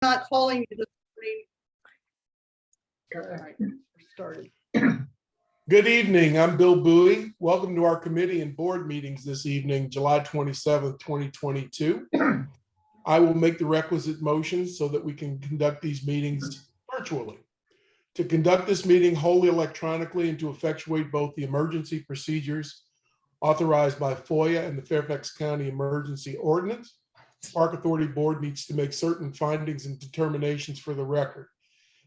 Not calling you this morning. All right, we're started. Good evening. I'm Bill Bowie. Welcome to our committee and board meetings this evening, July 27th, 2022. I will make the requisite motions so that we can conduct these meetings virtually. To conduct this meeting wholly electronically and to effectuate both the emergency procedures authorized by FOIA and the Fairfax County Emergency Ordinance, Park Authority Board needs to make certain findings and determinations for the record,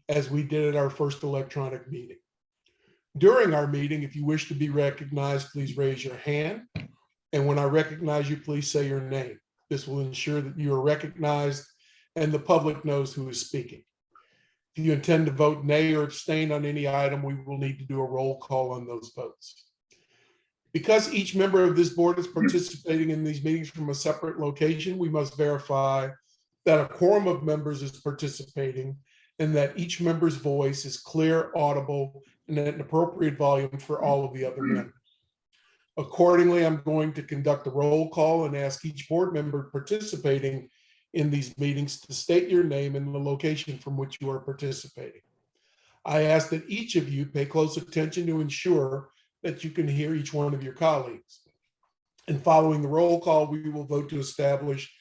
as we did at our first electronic meeting. During our meeting, if you wish to be recognized, please raise your hand. And when I recognize you, please say your name. This will ensure that you are recognized and the public knows who is speaking. If you intend to vote nay or abstain on any item, we will need to do a roll call on those votes. Because each member of this board is participating in these meetings from a separate location, we must verify that a quorum of members is participating and that each member's voice is clear, audible, and at an appropriate volume for all of the other members. Accordingly, I'm going to conduct a roll call and ask each board member participating in these meetings to state your name and the location from which you are participating. I ask that each of you pay close attention to ensure that you can hear each one of your colleagues. And following the roll call, we will vote to establish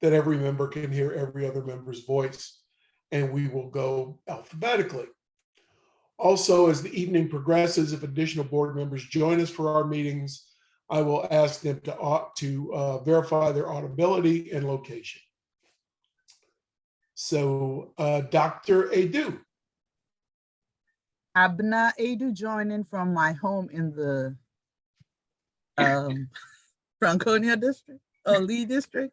that every member can hear every other member's voice, and we will go alphabetically. Also, as the evening progresses, if additional board members join us for our meetings, I will ask them to verify their audibility and location. So, Dr. Adu. Abna Adu joining from my home in the Franconia district, Lee district.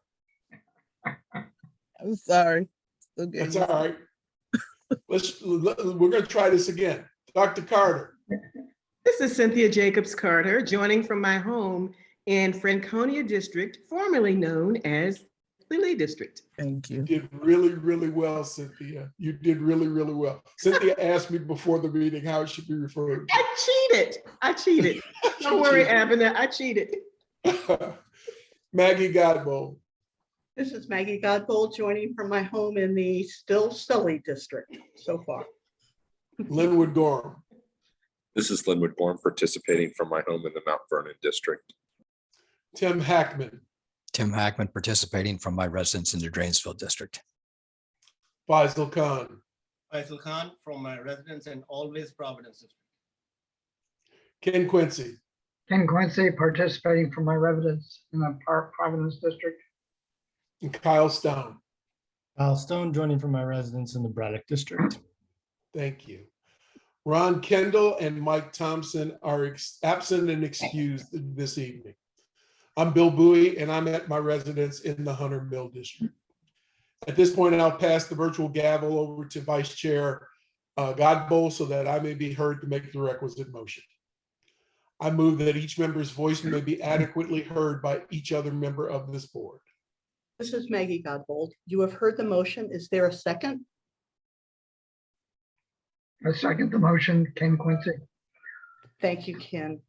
I'm sorry. Okay. That's all right. We're going to try this again. Dr. Carter. This is Cynthia Jacobs Carter, joining from my home in Franconia District, formerly known as the Lee District. Thank you. You did really, really well, Cynthia. You did really, really well. Cynthia asked me before the meeting how it should be referred I cheated. Don't worry, Abner, I cheated. to. Maggie Godbold. This is Maggie Godbold joining from my home in the still Sully district so far. Linwood Gorham. This is Linwood Gorham participating from my home in the Mount Vernon district. Tim Hackman. Tim Hackman participating from my residence in the Drainsville district. Faisal Khan. Faisal Khan from my residence in Always Providence district. Ken Quincy. Ken Quincy participating from my residence in the Providence district. And Kyle Stone. Kyle Stone joining from my residence in the Braddock district. Thank you. Ron Kendall and Mike Thompson are absent and excused this evening. I'm Bill Bowie, and I'm at my residence in the Hunter Mill district. At this point, I'll pass the virtual gavel over to Vice Chair Godbold so that I may be heard to make the requisite motion. I move that each member's voice may be adequately heard by each other member of this board. This is Maggie Godbold. You have heard the motion. Is there a second? I second the motion, Ken Quincy. Thank you, Ken.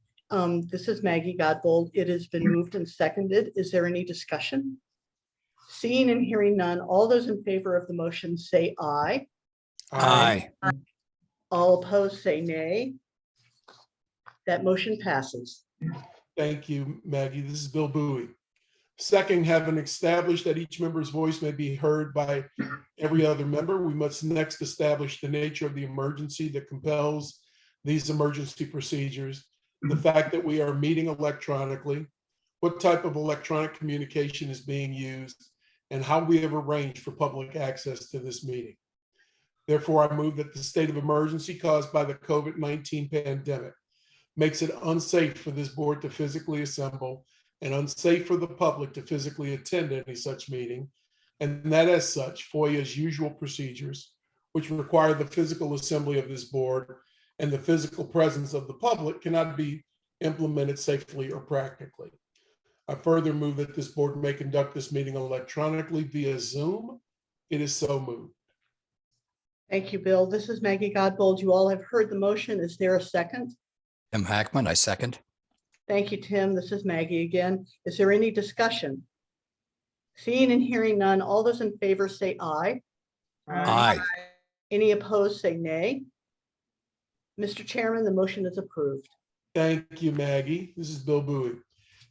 This is Maggie Godbold. It has been moved and seconded. Is there any discussion? Seeing and hearing none, all those in favor of the motion say aye. Aye. All opposed say nay. That motion passes. Thank you, Maggie. This is Bill Bowie. Second, having established that each member's voice may be heard by every other member, we must next establish the nature of the emergency that compels these emergency procedures, the fact that we are meeting electronically, what type of electronic communication is being used, and how we have arranged for public access to this meeting. Therefore, I move that the state of emergency caused by the COVID-19 pandemic makes it unsafe for this board to physically assemble and unsafe for the public to physically attend any such meeting, and that as such, FOIA's usual procedures, which require the physical assembly of this board and the physical presence of the public, cannot be implemented safely or practically. I further move that this board may conduct this meeting electronically via Zoom. It is so moved. Thank you, Bill. This is Maggie Godbold. You all have heard the motion. Is there a second? Tim Hackman, I second. Thank you, Tim. This is Maggie again. Is there any discussion? Seeing and hearing none, all those in favor say aye. Aye. Any opposed, say nay. Mr. Chairman, the motion is approved. Thank you, Maggie. This is Bill Bowie.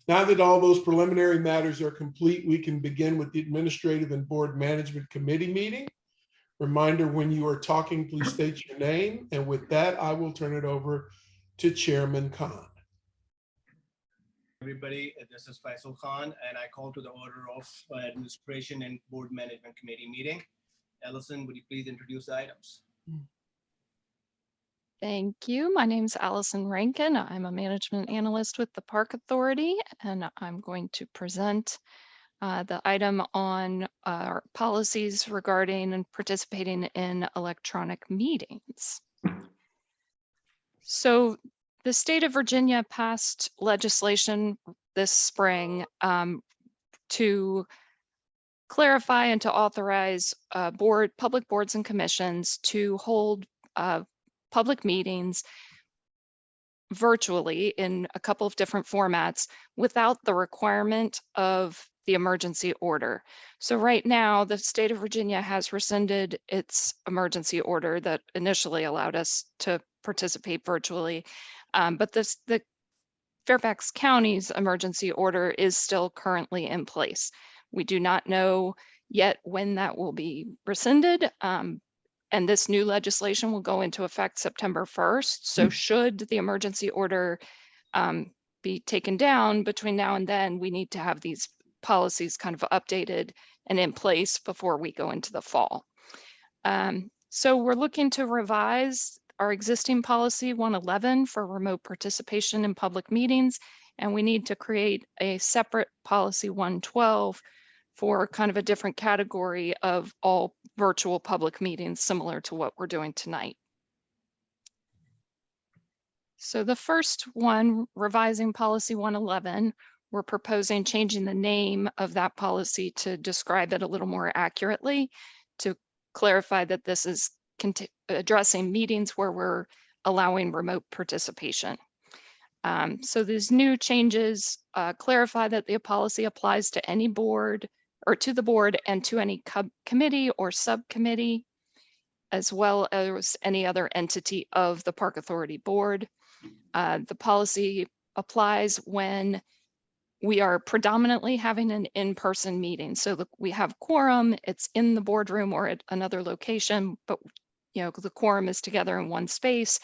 Now that all those preliminary matters are complete, we can begin with the Administrative and Board Management Committee meeting. Reminder, when you are talking, please state your name. And with that, I will turn it over to Chairman Khan. Everybody, this is Faisal Khan, and I call to the order of Administration and Board Management Committee meeting. Ellison, would you please introduce the items? Thank you. My name is Allison Rankin. I'm a management analyst with the Park Authority, and I'm going to present the item on our policies regarding and participating in electronic meetings. So the state of Virginia passed legislation this spring to clarify and to authorize public boards and commissions to hold public meetings virtually in a couple of different formats without the requirement of the emergency order. So right now, the state of Virginia has rescinded its emergency order that initially allowed us to participate virtually. But the Fairfax County's emergency order is still currently in place. We do not know yet when that will be rescinded. And this new legislation will go into effect September 1st. So should the emergency order be taken down between now and then, we need to have these policies kind of updated and in place before we go into the fall. So we're looking to revise our existing policy 111 for remote participation in public meetings, and we need to create a separate policy 112 for kind of a different category of all virtual public meetings, similar to what we're doing tonight. So the first one, revising policy 111, we're proposing changing the name of that policy to describe it a little more accurately, to clarify that this is addressing meetings where we're allowing remote participation. So these new changes clarify that the policy applies to any board or to the board and to any committee or subcommittee, as well as any other entity of the Park Authority Board. The policy applies when we are predominantly having an in-person meeting. So we have quorum, it's in the boardroom or at another location, but the quorum is together in one space.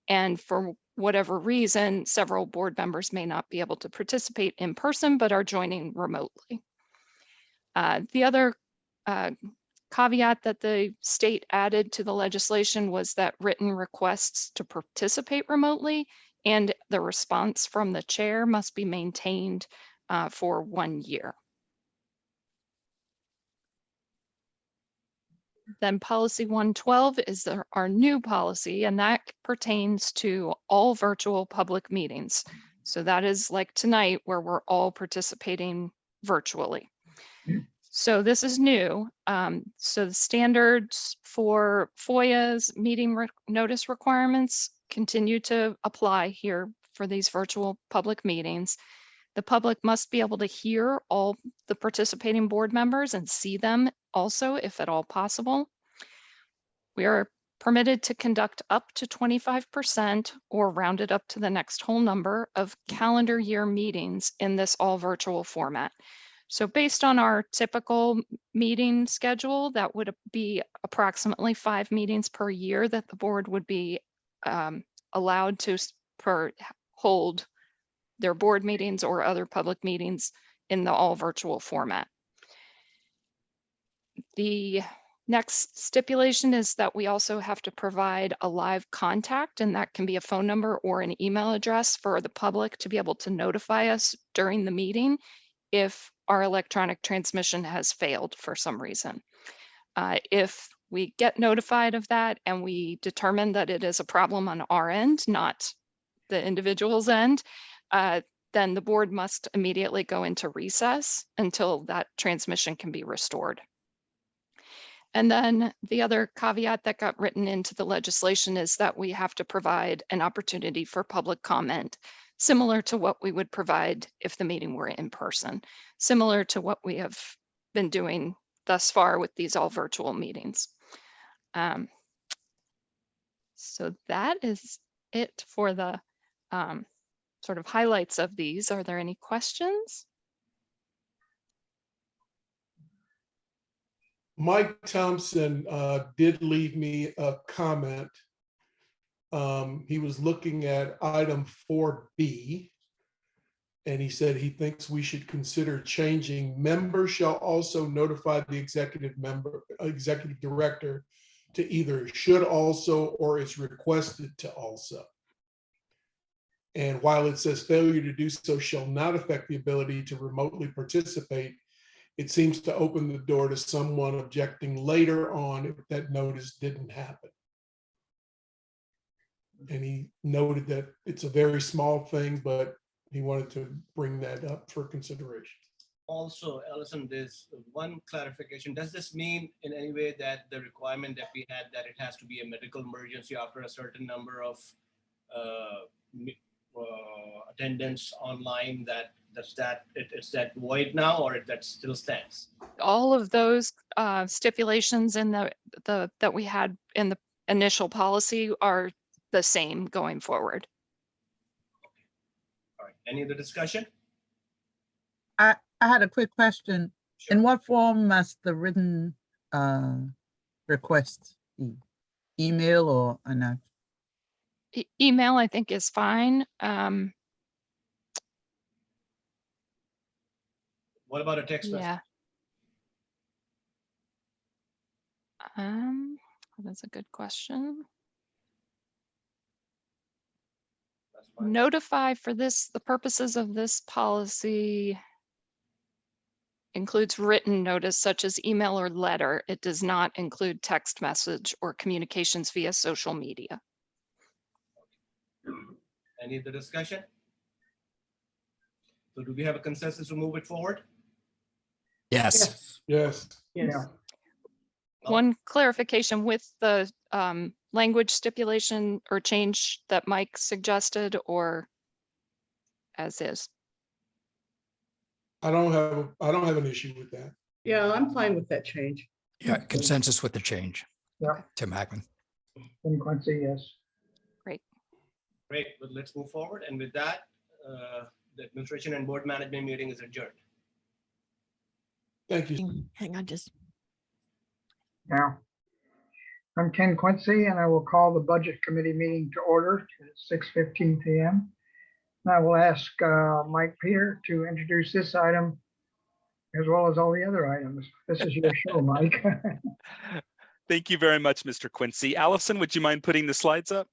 And for whatever reason, several board members may not be able to participate in person, but are joining remotely. The other caveat that the state added to the legislation was that written requests to participate remotely and the response from the chair must be maintained for 1 year. Then policy 112 is our new policy, and that pertains to all virtual public meetings. So that is like tonight, where we're all participating virtually. So this is new. So the standards for FOIA's meeting notice requirements continue to apply here for these virtual public meetings. The public must be able to hear all the participating board members and see them also, if at all possible. We are permitted to conduct up to 25% or rounded up to the next whole number of calendar year meetings in this all virtual format. So based on our typical meeting schedule, that would be approximately 5 meetings per year that the board would be allowed to hold their board meetings or other public meetings in the all virtual format. The next stipulation is that we also have to provide a live contact, and that can be a phone number or an email address for the public to be able to notify us during the meeting if our electronic transmission has failed for some reason. If we get notified of that and we determine that it is a problem on our end, not the individual's end, then the board must immediately go into recess until that transmission can be restored. And then the other caveat that got written into the legislation is that we have to provide an opportunity for public comment, similar to what we would provide if the meeting were in person, similar to what we have been doing thus far with these all virtual meetings. So that is it for the sort of highlights of these. Are there any questions? Mike Thompson did leave me a comment. He was looking at item 4B. And he said he thinks we should consider changing members shall also notify the executive director to either should also or is requested to also. And while it says failure to do so shall not affect the ability to remotely participate, it seems to open the door to someone objecting later on if that notice didn't happen. And he noted that it's a very small thing, but he wanted to bring that up for consideration. Also, Allison, there's one clarification. Does this mean in any way that the requirement that we had that it has to be a medical emergency after a certain number of attendance online, it's that void now, or that still stands? All of those stipulations in that we had in the initial policy are the same going forward. All right, any other discussion? I had a quick question. Sure. In what form must the written request be? Email or an Email, I think, is fine. What about a text message? Yeah. That's a good question. That's fine. Notify for the purposes of this policy includes written notice such as email or letter. It does not include text message or communications via social media. Any other discussion? So do we have a consensus to move it forward? Yes. Yes. Yeah. One clarification with the language stipulation or change that Mike suggested, or as is. I don't have an issue with that. Yeah, I'm fine with that change. Yeah, consensus with the change. Yeah. Tim Hackman. Ken Quincy, yes. Great, but let's move forward. And with that, the administration and board management meeting is adjourned. Thank you. Hang on, just Now, I'm Ken Quincy, and I will call the Budget Committee meeting to order at 6:15 p.m. And I will ask Mike Peter to introduce this item as well as all the other items. This is your show, Mike. Thank you very much, Mr. Quincy. Allison, would you mind putting the slides up?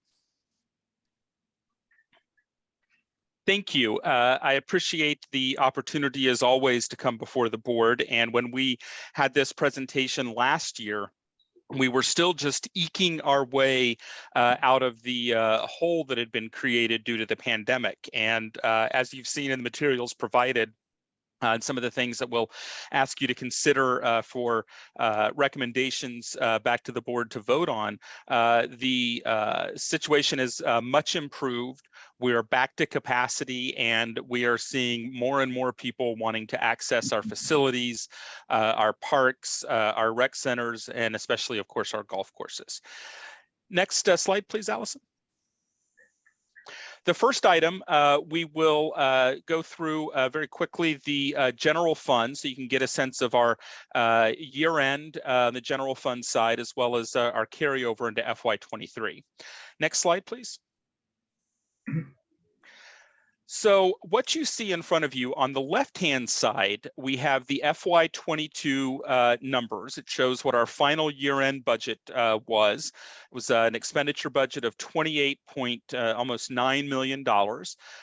Thank you. I appreciate the opportunity as always to come before the board. And when we had this presentation last year, we were still just eking our way out of the hole that had been created due to the pandemic. And as you've seen in the materials provided, and some of the things that we'll ask you to consider for recommendations back to the board to vote on. The situation is much improved. We are back to capacity, and we are seeing more and more people wanting to access our facilities, our parks, our rec centers, and especially, of course, our golf courses. Next slide, please, Allison. The first item, we will go through very quickly the general fund, so you can get a sense of our year end, the general fund side, as well as our carryover into FY23. Next slide, please. So what you see in front of you on the left-hand side, we have the FY22 numbers. It shows what our final year-end budget was. It was an expenditure budget of almost $9 million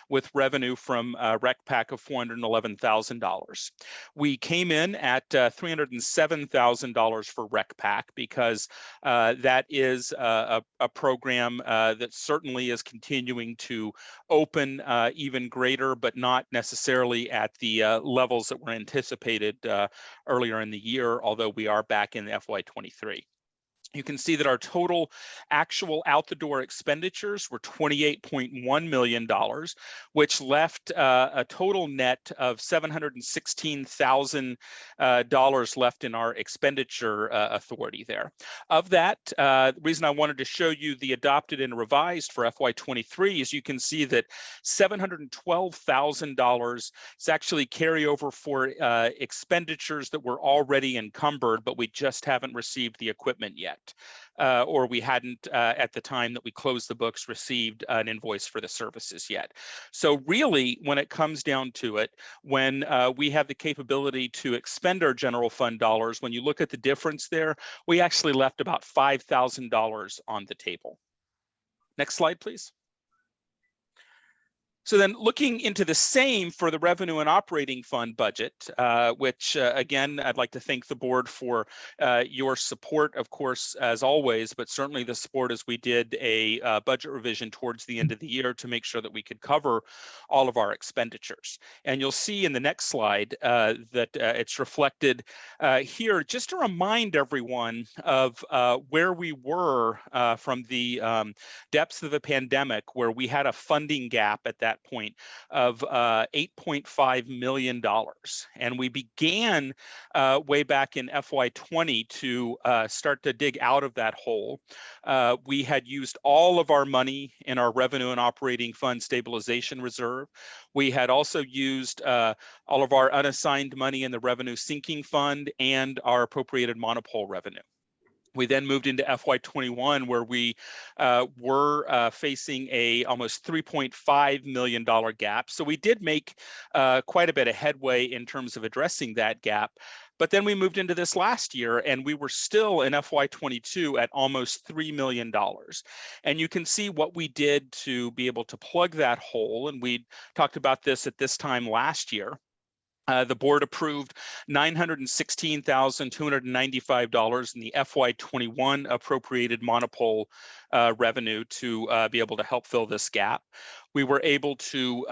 with revenue from RecPac of $411,000. We came in at $307,000 for RecPac because that is a program that certainly is continuing to open even greater, but not necessarily at the levels that were anticipated earlier in the year, although we are back in FY23. you can see that our total actual out the door expenditures were $28.1 million, which left a total net of $716,000 left in our expenditure authority there. Of that, the reason I wanted to show you the adopted and revised for FY23 is you can see that $712,000 is actually carryover for expenditures that were already encumbered, but we just haven't received the equipment yet. Or we hadn't, at the time that we closed the books, received an invoice for the services yet. So really, when it comes down to it, when we have the capability to expend our general fund dollars, when you look at the difference there, we actually left about $5,000 on the table. Next slide, please. So then looking into the same for the revenue and operating fund budget, which again, I'd like to thank the board for your support, of course, as always, but certainly the support as we did a budget revision towards the end of the year to make sure that we could cover all of our expenditures. And you'll see in the next slide that it's reflected here, just to remind everyone of where we were from the depths of the pandemic, where we had a funding gap at that point of $8.5 million. And we began way back in FY20 to start to dig out of that hole. We had used all of our money in our revenue and operating fund stabilization reserve. We had also used all of our unassigned money in the revenue sinking fund and our appropriated monopole revenue. We then moved into FY21, where we were facing a almost $3.5 million gap. So we did make quite a bit of headway in terms of addressing that gap. But then we moved into this last year, and we were still in FY22 at almost $3 million. And you can see what we did to be able to plug that hole. And we talked about this at this time last year. The board approved $916,295 in the FY21 appropriated monopole revenue to be able to help fill this gap. We were able to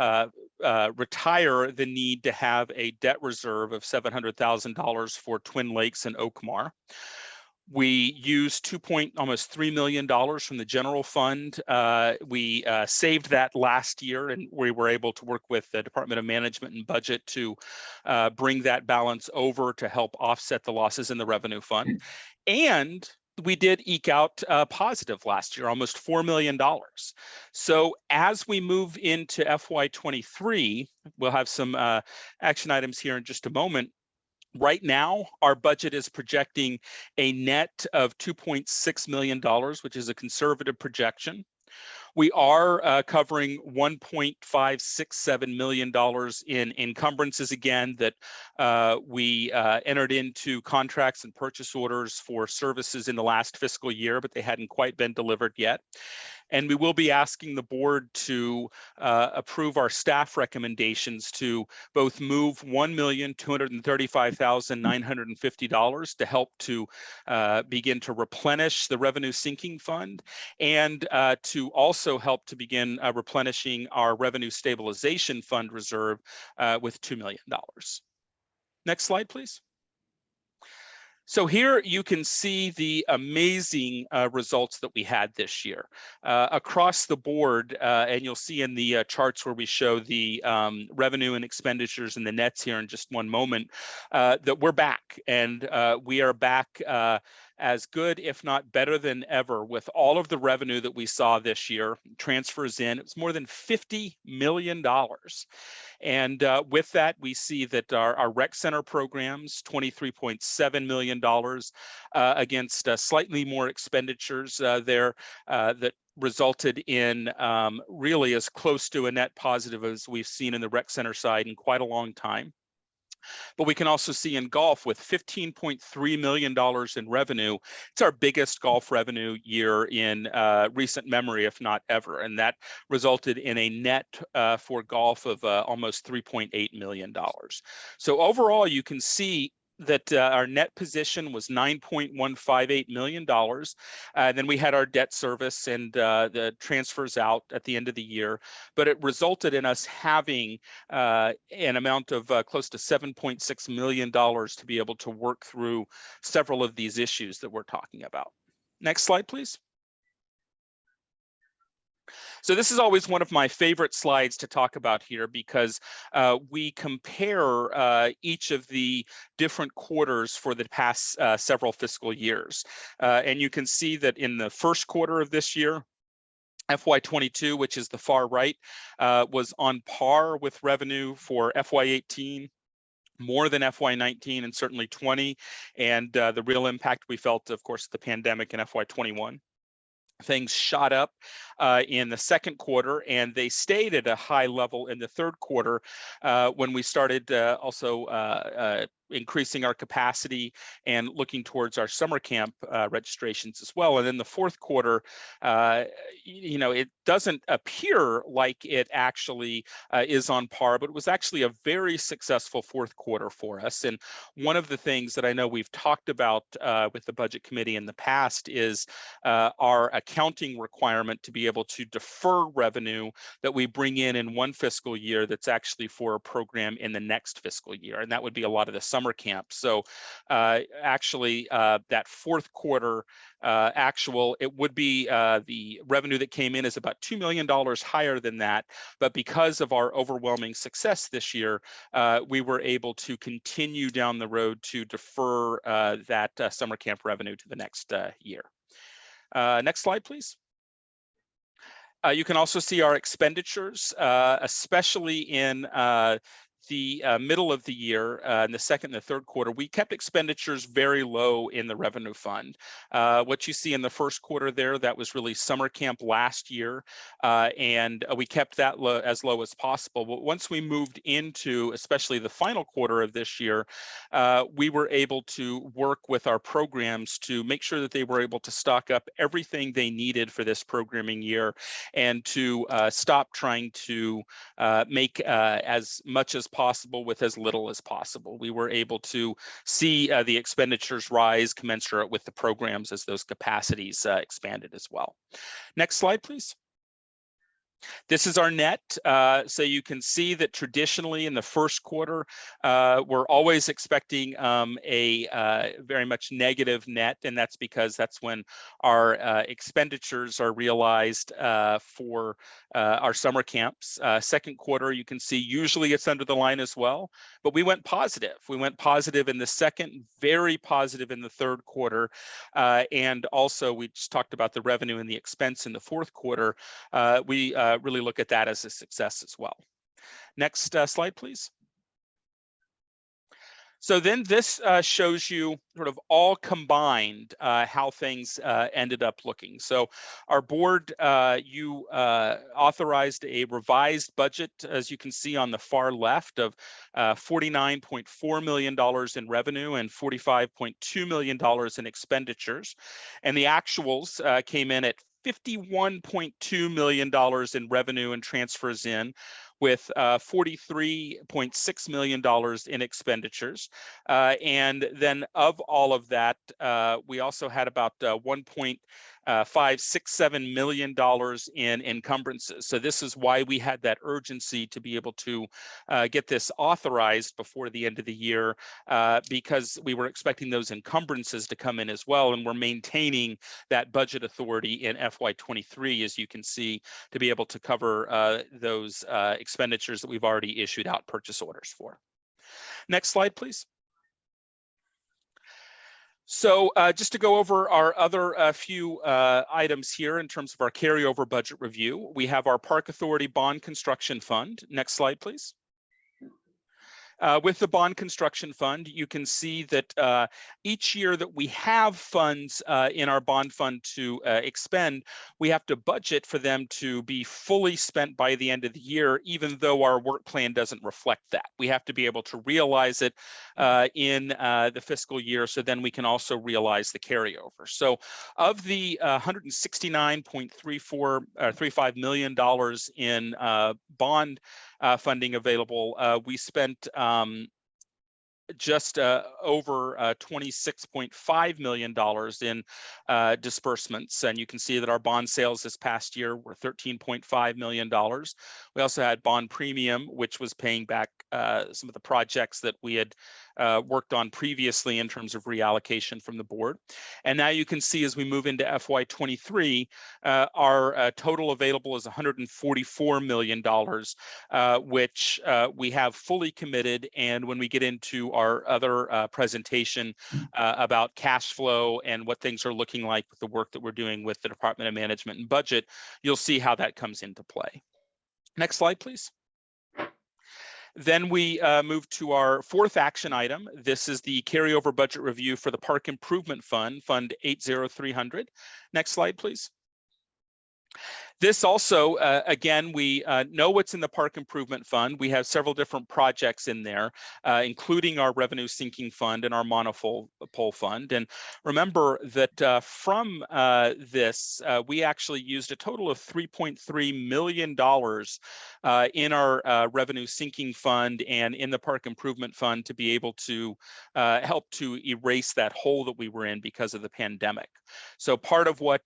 retire the need to have a debt reserve of $700,000 for Twin Lakes and Oakmar. We used almost $3 million from the general fund. We saved that last year, and we were able to work with the Department of Management and Budget to bring that balance over to help offset the losses in the revenue fund. And we did eke out positive last year, almost $4 million. So as we move into FY23, we'll have some action items here in just a moment. Right now, our budget is projecting a net of $2.6 million, which is a conservative projection. We are covering $1.567 million in encumbrances again that we entered into contracts and purchase orders for services in the last fiscal year, but they hadn't quite been delivered yet. And we will be asking the board to approve our staff recommendations to both move $1,235,950 to help to begin to replenish the revenue sinking fund, and to also help to begin replenishing our revenue stabilization fund reserve with $2 million. Next slide, please. So here you can see the amazing results that we had this year across the board, and you'll see in the charts where we show the revenue and expenditures and the nets here in just one moment, that we're back, and we are back as good, if not better than ever, with all of the revenue that we saw this year, transfers in. It's more than $50 million. And with that, we see that our rec center programs, $23.7 million against slightly more expenditures there that resulted in really as close to a net positive as we've seen in the rec center side in quite a long time. But we can also see in golf with $15.3 million in revenue. It's our biggest golf revenue year in recent memory, if not ever. And that resulted in a net for golf of almost $3.8 million. So overall, you can see that our net position was $9.158 million. Then we had our debt service and the transfers out at the end of the year, but it resulted in us having an amount of close to $7.6 million to be able to work through several of these issues that we're talking about. Next slide, please. So this is always one of my favorite slides to talk about here because we compare each of the different quarters for the past several fiscal years. And you can see that in the first quarter of this year, FY22, which is the far right, was on par with revenue for FY18. More than FY19 and certainly 20. And the real impact we felt, of course, the pandemic in FY21. Things shot up in the second quarter, and they stayed at a high level in the third quarter when we started also increasing our capacity and looking towards our summer camp registrations as well. And then the fourth quarter, it doesn't appear like it actually is on par, but it was actually a very successful fourth quarter for us. And one of the things that I know we've talked about with the Budget Committee in the past is our accounting requirement to be able to defer revenue that we bring in one fiscal year that's actually for a program in the next fiscal year. And that would be a lot of the summer camp. So actually that fourth quarter actual, it would be the revenue that came in is about $2 million higher than that. But because of our overwhelming success this year, we were able to continue down the road to defer that summer camp revenue to the next year. Next slide, please. You can also see our expenditures, especially in the middle of the year, in the second and the third quarter. We kept expenditures very low in the revenue fund. What you see in the first quarter there, that was really summer camp last year, and we kept that as low as possible. But once we moved into, especially the final quarter of this year, we were able to work with our programs to make sure that they were able to stock up everything they needed for this programming year, and to stop trying to make as much as possible with as little as possible. We were able to see the expenditures rise commensurate with the programs as those capacities expanded as well. Next slide, please. This is our net. So you can see that traditionally in the first quarter, we're always expecting a very much negative net, and that's because that's when our expenditures are realized for our summer camps. Second quarter, you can see usually it's under the line as well, but we went positive. We went positive in the second, very positive in the third quarter, and also we just talked about the revenue and the expense in the fourth quarter. We really look at that as a success as well. Next slide, please. So then this shows you sort of all combined how things ended up looking. So our board, authorized a revised budget, as you can see on the far left, of $49.4 million in revenue and $45.2 million in expenditures. And the actuals came in at $51.2 million in revenue and transfers in, with $43.6 million in expenditures. And then of all of that, we also had about $1.567 million in encumbrances. So this is why we had that urgency to be able to get this authorized before the end of the year, because we were expecting those encumbrances to come in as well. And we're maintaining that budget authority in FY23, as you can see, to be able to cover those expenditures that we've already issued out purchase orders for. Next slide, please. So just to go over our other few items here in terms of our carryover budget review, we have our Park Authority Bond Construction Fund. Next slide, please. With the Bond Construction Fund, you can see that each year that we have funds in our bond fund to expend, we have to budget for them to be fully spent by the end of the year, even though our work plan doesn't reflect that. We have to be able to realize it in the fiscal year, so then we can also realize the carryover. So of the $169.35 million in bond funding available, we spent just over $26.5 million in disbursements. And you can see that our bond sales this past year were $13.5 million. We also had bond premium, which was paying back some of the projects that we had worked on previously in terms of reallocation from the board. And now you can see as we move into FY23, our total available is $144 million, which we have fully committed. And when we get into our other presentation about cash flow and what things are looking like with the work that we're doing with the Department of Management and Budget, you'll see how that comes into play. Next slide, please. Then we move to our fourth action item. This is the carryover budget review for the Park Improvement Fund, Fund 80300. Next slide, please. This also, again, we know what's in the Park Improvement Fund. We have several different projects in there, including our revenue sinking fund and our monopole fund. And remember that from this, we actually used a total of $3.3 million in our revenue sinking fund and in the Park Improvement Fund to be able to help to erase that hole that we were in because of the pandemic. So part of what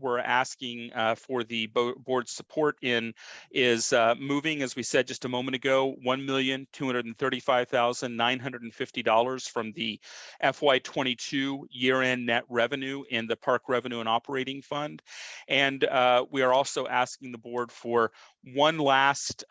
we're asking for the board support in is moving, as we said just a moment ago, $1,235,950 from the FY22 year-end net revenue in the Park Revenue and Operating Fund. And we are also asking the board for one last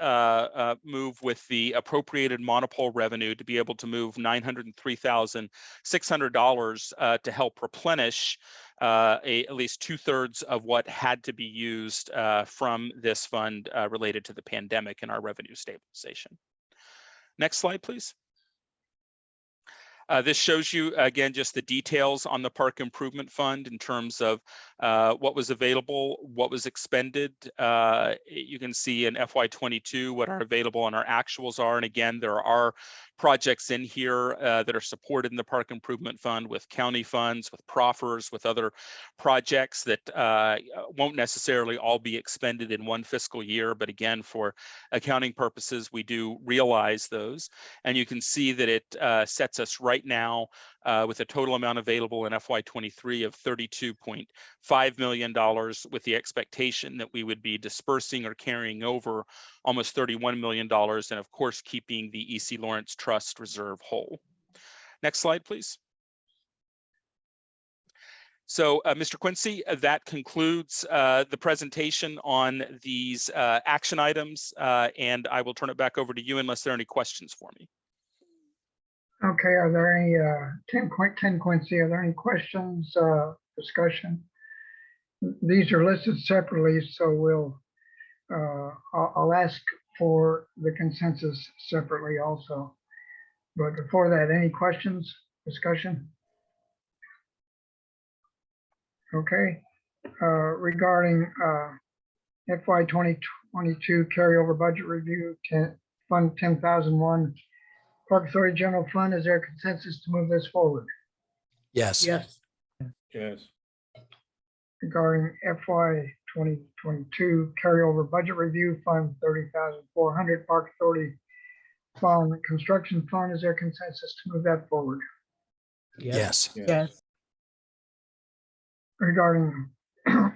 move with the appropriated monopole revenue to be able to move $903,600 to help replenish at least 2/3 of what had to be used from this fund related to the pandemic and our revenue stabilization. Next slide, please. This shows you, again, just the details on the Park Improvement Fund in terms of what was available, what was expended. You can see in FY22 what our available and our actuals are. And again, there are projects in here that are supported in the Park Improvement Fund with county funds, with proffers, with other projects that won't necessarily all be expended in one fiscal year. But again, for accounting purposes, we do realize those. And you can see that it sets us right now with a total amount available in FY23 of $32.5 million, with the expectation that we would be dispersing or carrying over almost $31 million, and of course, keeping the E.C. Lawrence Trust Reserve whole. Next slide, please. So, Mr. Quincy, that concludes the presentation on these action items, and I will turn it back over to you unless there are any questions for me. Okay, are there any, Ken Quincy, are there any questions, discussion? These are listed separately, so I'll ask for the consensus separately also. But before that, any questions, discussion? Okay, regarding FY 2022 carryover budget review, Fund 10,001, Park Authority General Fund, is there consensus to move this forward? Yes. Yes. Yes. Regarding FY 2022 carryover budget review, Fund 30,400, Park Authority Fund Construction Fund, is there consensus to move that forward? Yes. Yes. Regarding FY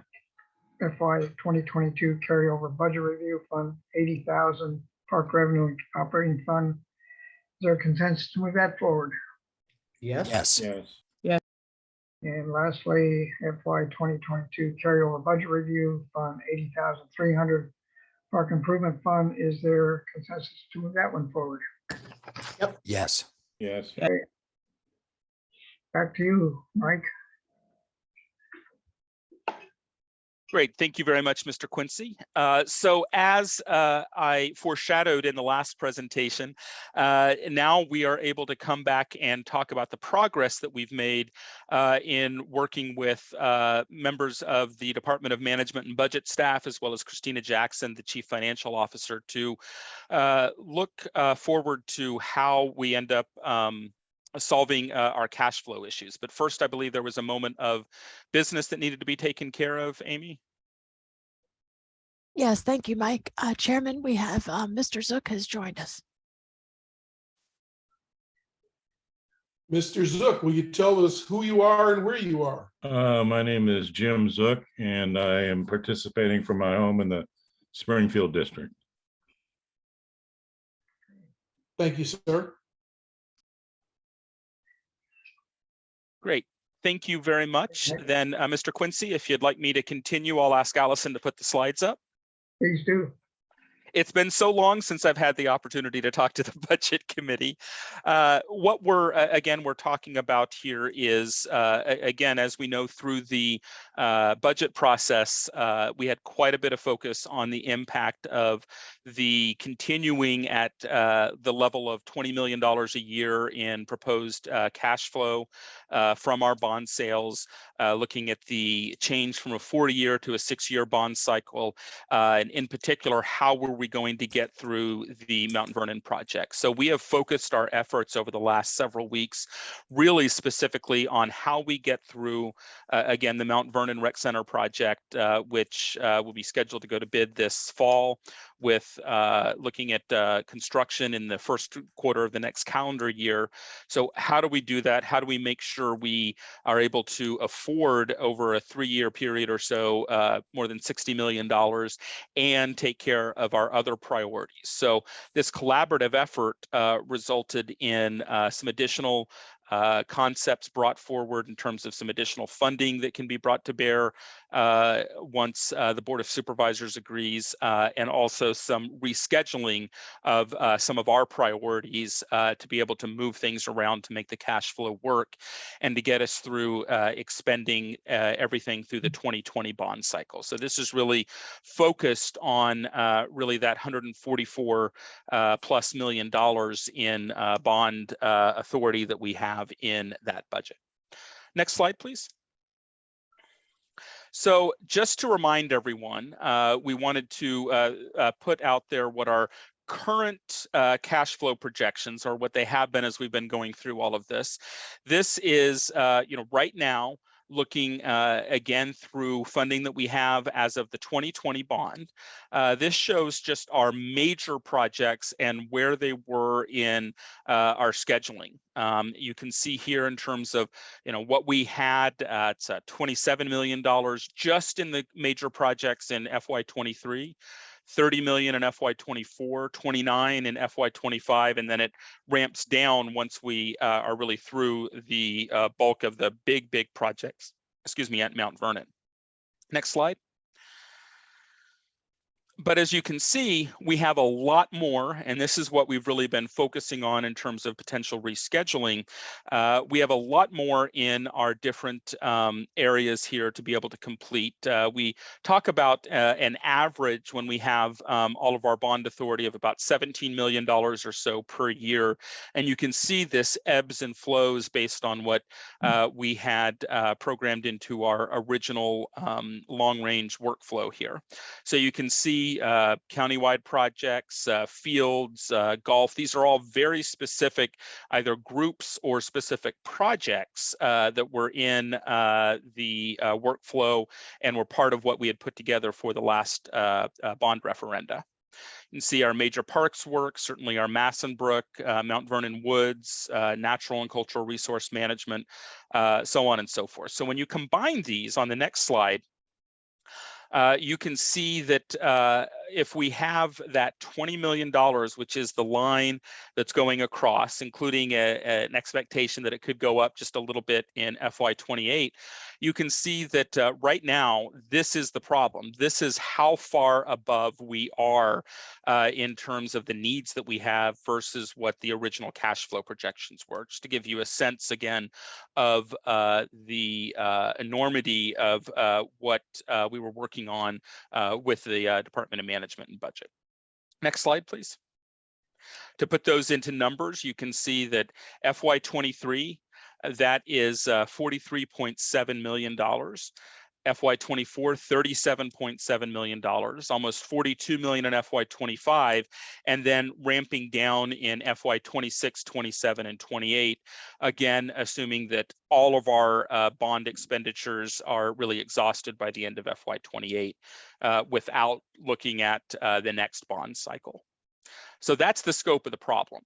2022 carryover budget review, Fund 80,000, Park Revenue and Operating Fund, is there consensus to move that forward? Yes. Yes. Yes. And lastly, FY 2022 carryover budget review, Fund 80,300, Park Improvement Fund, is there consensus to move that one forward? Yes. Yes. Okay. Back to you, Mike. Great, thank you very much, Mr. Quincy. So as I foreshadowed in the last presentation, now we are able to come back and talk about the progress that we've made in working with members of the Department of Management and Budget staff, as well as Christina Jackson, the Chief Financial Officer, to look forward to how we end up solving our cash flow issues. But first, I believe there was a moment of business that needed to be taken care of, Amy? Yes, thank you, Mike. Chairman, we have Mr. Zook has joined us. Mr. Zook, will you tell us who you are and where you are? My name is Jim Zook, and I am participating from my home in the Springfield district. Thank you, sir. Great. Thank you very much. Then, Mr. Quincy, if you'd like me to continue, I'll ask Allison to put the slides up. Please do. It's been so long since I've had the opportunity to talk to the Budget Committee. What we're talking about here is, again, as we know through the budget process, we had quite a bit of focus on the impact of the continuing at the level of $20 million a year in proposed cash flow from our bond sales, looking at the change from a 40-year to a 6-year bond cycle, and in particular, how were we going to get through the Mount Vernon project? So we have focused our efforts over the last several weeks, really specifically on how we get through, again, the Mount Vernon Rec Center project, which will be scheduled to go to bid this fall, with looking at construction in the first quarter of the next calendar year. So how do we do that? How do we make sure we are able to afford over a 3-year period or so more than $60 million and take care of our other priorities? So this collaborative effort resulted in some additional concepts brought forward in terms of some additional funding that can be brought to bear once the Board of Supervisors agrees, and also some rescheduling of some of our priorities to be able to move things around to make the cash flow work and to get us through expending everything through the 2020 bond cycle. So this is really focused on really that $144 plus million in bond authority that we have in that budget. Next slide, please. So just to remind everyone, we wanted to put out there what our current cash flow projections are, what they have been as we've been going through all of this. This is, right now, looking again through funding that we have as of the 2020 bond. This shows just our major projects and where they were in our scheduling. You can see here in terms of what we had, it's $27 million just in the major projects in FY23. 30 million in FY24, 29 in FY25, and then it ramps down once we are really through the bulk of the big projects, at Mount Vernon. Next slide. But as you can see, we have a lot more, and this is what we've really been focusing on in terms of potential rescheduling. We have a lot more in our different areas here to be able to complete. We talk about an average when we have all of our bond authority of about $17 million or so per year. And you can see this ebbs and flows based on what we had programmed into our original long-range workflow here. So you can see countywide projects, fields, golf. These are all very specific, either groups or specific projects that were in the workflow and were part of what we had put together for the last bond referenda. You can see our major parks work, certainly our Massenbrook, Mount Vernon Woods, natural and cultural resource management, so on and so forth. So when you combine these on the next slide, you can see that if we have that $20 million, which is the line that's going across, including an expectation that it could go up just a little bit in FY28, you can see that right now, this is the problem. This is how far above we are in terms of the needs that we have versus what the original cash flow projections were. Just to give you a sense again of the enormity of what we were working on with the Department of Management and Budget. Next slide, please. To put those into numbers, you can see that FY23, that is $43.7 million. FY24, $37.7 million, almost $42 million in FY25, and then ramping down in FY26, 27, and 28, again, assuming that all of our bond expenditures are really exhausted by the end of FY28 without looking at the next bond cycle. So that's the scope of the problem.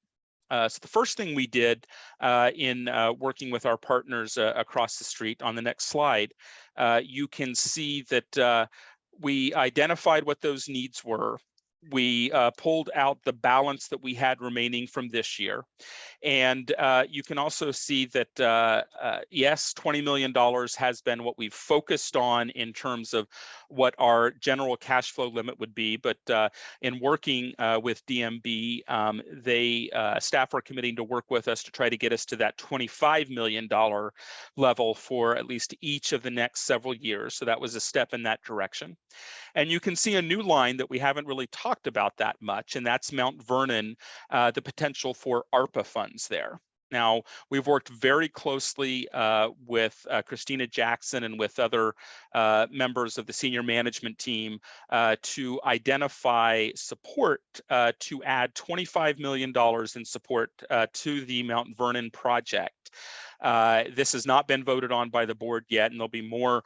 So the first thing we did in working with our partners across the street, on the next slide, you can see that we identified what those needs were. we pulled out the balance that we had remaining from this year. And you can also see that, yes, $20 million has been what we've focused on in terms of what our general cash flow limit would be. But in working with DMB, staff are committing to work with us to try to get us to that $25 million level for at least each of the next several years. So that was a step in that direction. And you can see a new line that we haven't really talked about that much, and that's Mount Vernon, the potential for ARPA funds there. Now, we've worked very closely with Christina Jackson and with other members of the senior management team to identify support to add $25 million in support to the Mount Vernon project. This has not been voted on by the board yet, and there'll be more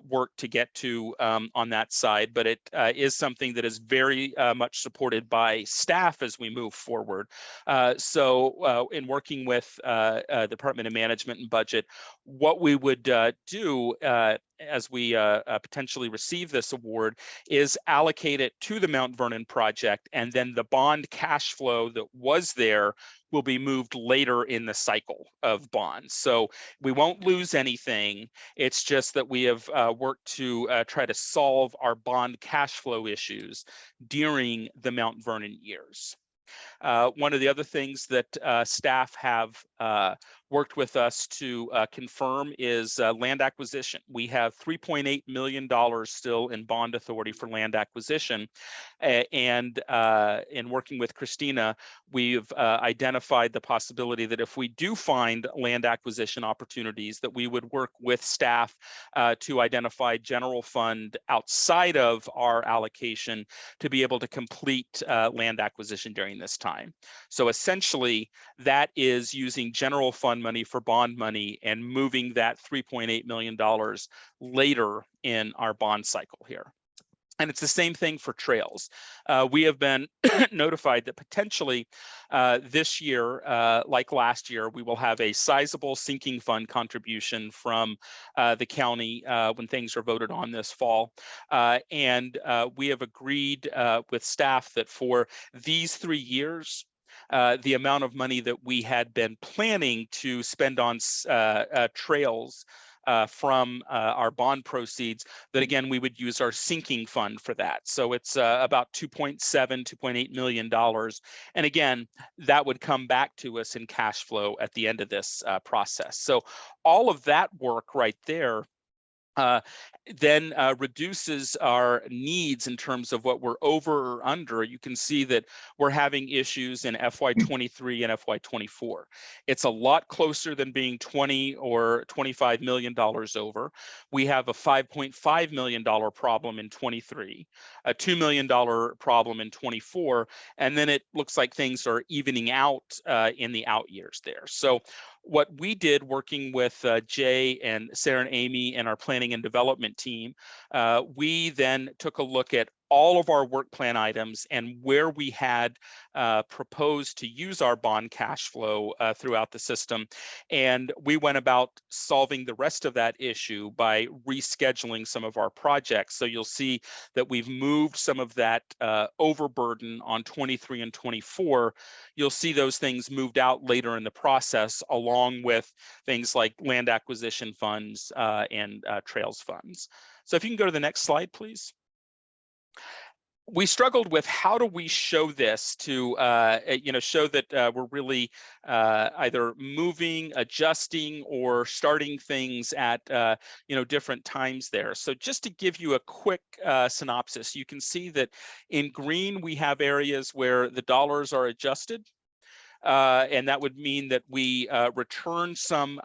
work to get to on that side, but it is something that is very much supported by staff as we move forward. So in working with Department of Management and Budget, what we would do as we potentially receive this award is allocate it to the Mount Vernon project, and then the bond cash flow that was there will be moved later in the cycle of bonds. So we won't lose anything. It's just that we have worked to try to solve our bond cash flow issues during the Mount Vernon years. One of the other things that staff have worked with us to confirm is land acquisition. We have $3.8 million still in bond authority for land acquisition. And in working with Christina, we've identified the possibility that if we do find land acquisition opportunities, that we would work with staff to identify general fund outside of our allocation to be able to complete land acquisition during this time. So essentially, that is using general fund money for bond money and moving that $3.8 million later in our bond cycle here. And it's the same thing for trails. We have been notified that potentially this year, like last year, we will have a sizable sinking fund contribution from the county when things are voted on this fall. And we have agreed with staff that for these 3 years, the amount of money that we had been planning to spend on trails from our bond proceeds, that again, we would use our sinking fund for that. So it's about $2.8 million. And again, that would come back to us in cash flow at the end of this process. So all of that work right there then reduces our needs in terms of what we're over or under. You can see that we're having issues in FY23 and FY24. It's a lot closer than being $20 or $25 million over. We have a $5.5 million problem in 23, a $2 million problem in 24, and then it looks like things are evening out in the out years there. So what we did working with Jay and Sarah and Amy and our planning and development team, we then took a look at all of our work plan items and where we had proposed to use our bond cash flow throughout the system. And we went about solving the rest of that issue by rescheduling some of our projects. So you'll see that we've moved some of that overburden on 23 and 24. You'll see those things moved out later in the process, along with things like land acquisition funds and trails funds. So if you can go to the next slide, please. We struggled with how do we show this to show that we're really either moving, adjusting, or starting things at different times there. So just to give you a quick synopsis, you can see that in green we have areas where the dollars are adjusted. And that would mean that we return some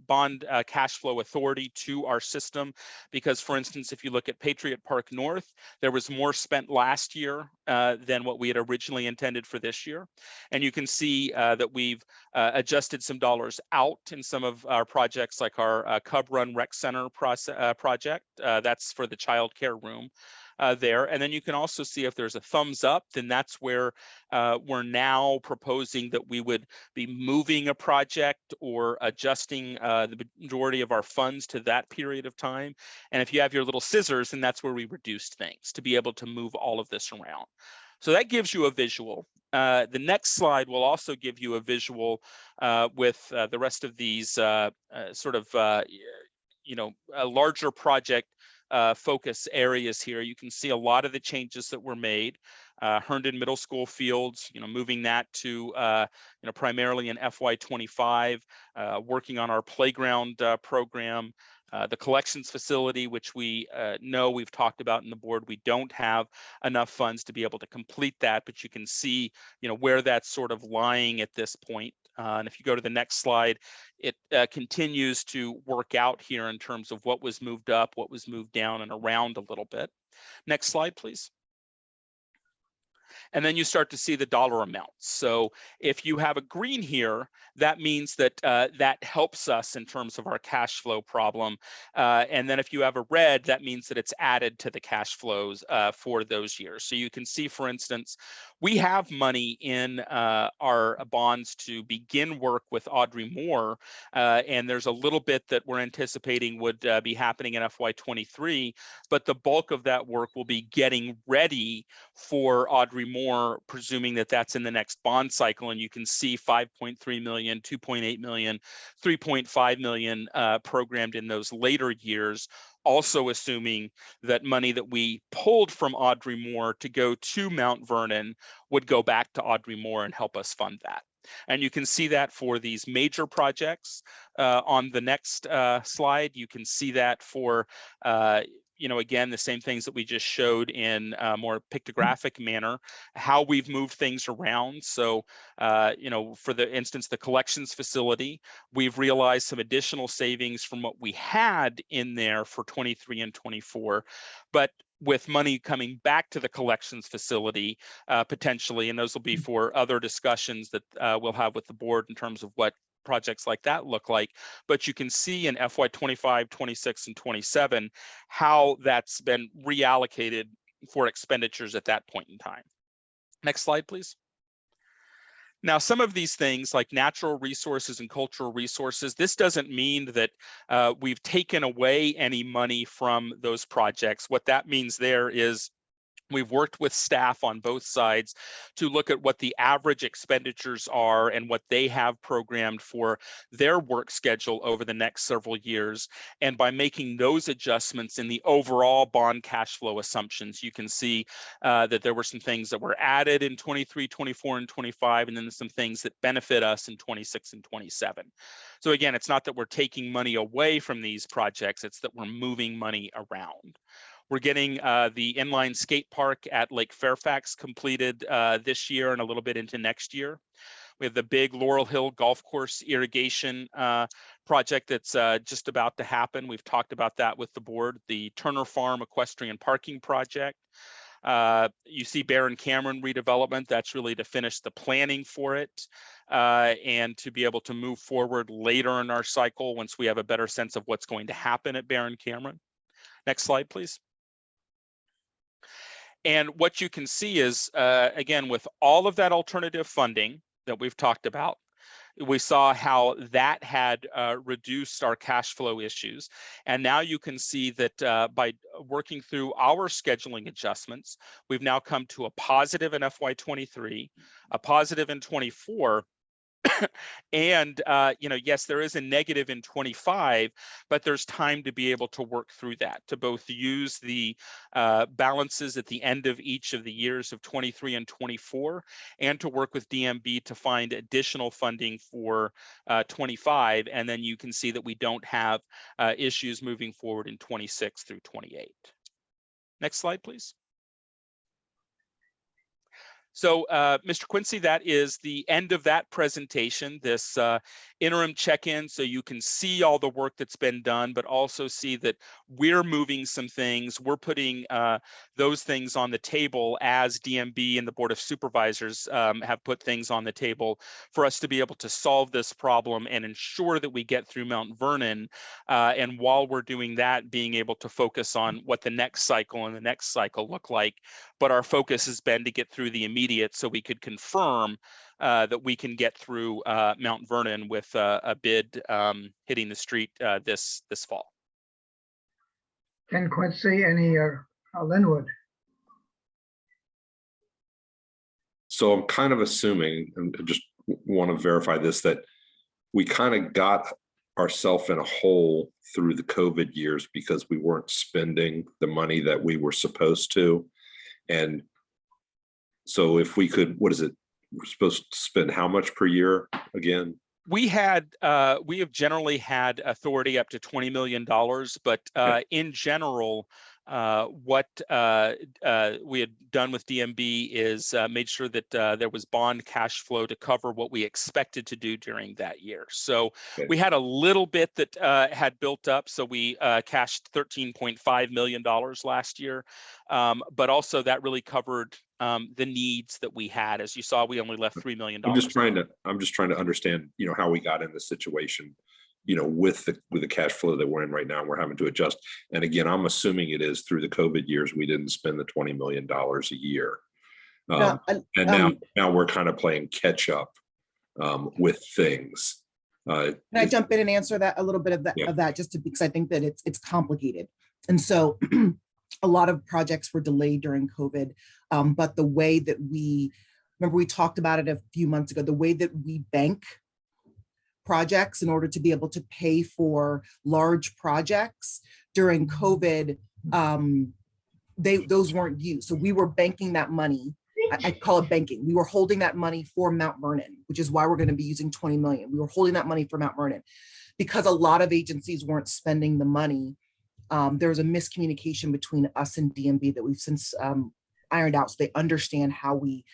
bond cash flow authority to our system, because, for instance, if you look at Patriot Park North, there was more spent last year than what we had originally intended for this year. And you can see that we've adjusted some dollars out in some of our projects, like our Cub Run Rec Center project. That's for the child care room. There. And then you can also see if there's a thumbs up, then that's where we're now proposing that we would be moving a project or adjusting the majority of our funds to that period of time. And if you have your little scissors, then that's where we reduced things to be able to move all of this around. So that gives you a visual. The next slide will also give you a visual with the rest of these sort of, larger project focus areas here. You can see a lot of the changes that were made. Herndon Middle School fields, moving that to, primarily in FY25, working on our playground program. The collections facility, which we know we've talked about in the board, we don't have enough funds to be able to complete that, but you can see, where that's sort of lying at this point. And if you go to the next slide, it continues to work out here in terms of what was moved up, what was moved down and around a little bit. Next slide, please. And then you start to see the dollar amounts. So if you have a green here, that means that that helps us in terms of our cash flow problem. And then if you have a red, that means that it's added to the cash flows for those years. So you can see, for instance, we have money in our bonds to begin work with Audrey Moore. And there's a little bit that we're anticipating would be happening in FY23, but the bulk of that work will be getting ready for Audrey Moore, presuming that that's in the next bond cycle. And you can see 5.3 million, 2.8 million, 3.5 million programmed in those later years, also assuming that money that we pulled from Audrey Moore to go to Mount Vernon would go back to Audrey Moore and help us fund that. And you can see that for these major projects. On the next slide, you can see that for again, the same things that we just showed in a more pictographic manner, how we've moved things around. So, for the instance, the collections facility, we've realized some additional savings from what we had in there for 23 and 24, but with money coming back to the collections facility potentially, and those will be for other discussions that we'll have with the board in terms of what projects like that look like. But you can see in FY25, 26, and 27 how that's been reallocated for expenditures at that point in time. Next slide, please. Now, some of these things like natural resources and cultural resources, this doesn't mean that we've taken away any money from those projects. What that means there is we've worked with staff on both sides to look at what the average expenditures are and what they have programmed for their work schedule over the next several years. And by making those adjustments in the overall bond cash flow assumptions, you can see that there were some things that were added in 23, 24, and 25, and then some things that benefit us in 26 and 27. So again, it's not that we're taking money away from these projects, it's that we're moving money around. We're getting the inline skate park at Lake Fairfax completed this year and a little bit into next year. We have the big Laurel Hill Golf Course irrigation project that's just about to happen. We've talked about that with the board. The Turner Farm equestrian parking project. You see Barron Cameron redevelopment. That's really to finish the planning for it and to be able to move forward later in our cycle once we have a better sense of what's going to happen at Barron Cameron. Next slide, please. And what you can see is, again, with all of that alternative funding that we've talked about, we saw how that had reduced our cash flow issues. And now you can see that by working through our scheduling adjustments, we've now come to a positive in FY23, a positive in 24, and yes, there is a negative in 25, but there's time to be able to work through that, to both use the balances at the end of each of the years of 23 and 24, and to work with DMB to find additional funding for 25. And then you can see that we don't have issues moving forward in 26 through 28. Next slide, please. So, Mr. Quincy, that is the end of that presentation, this interim check-in, so you can see all the work that's been done, but also see that we're moving some things. We're putting those things on the table as DMB and the Board of Supervisors have put things on the table for us to be able to solve this problem and ensure that we get through Mount Vernon. And while we're doing that, being able to focus on what the next cycle and the next cycle look like. But our focus has been to get through the immediate so we could confirm that we can get through Mount Vernon with a bid hitting the street this fall. Ken Quincy, any Linwood? So I'm kind of assuming, and I just want to verify this, that we kind of got ourselves in a hole through the COVID years because we weren't spending the money that we were supposed to. And so if we could, what is it? We're supposed to spend how much per year again? We have generally had authority up to $20 million, but in general, what we had done with DMB is made sure that there was bond cash flow to cover what we expected to do during that year. So we had a little bit that had built up. So we cashed $13.5 million last year, but also that really covered the needs that we had. As you saw, we only left $3 million. I'm just trying to understand, how we got in this situation, with the cash flow that we're in right now, and we're having to adjust. And again, I'm assuming it is through the COVID years, we didn't spend the $20 million a year. And now we're kind of playing catch up with things. Can I jump in and answer that a little bit of that, just because I think that it's complicated. And so a lot of projects were delayed during COVID, but the way that remember we talked about it a few months ago, the way that we bank projects in order to be able to pay for large projects during COVID, those weren't used. So we were banking that money. I call it banking. We were holding that money for Mount Vernon, which is why we're going to be using 20 million. We were holding that money for Mount Vernon because a lot of agencies weren't spending the money. There was a miscommunication between us and DMB that we've since ironed out, so they understand how we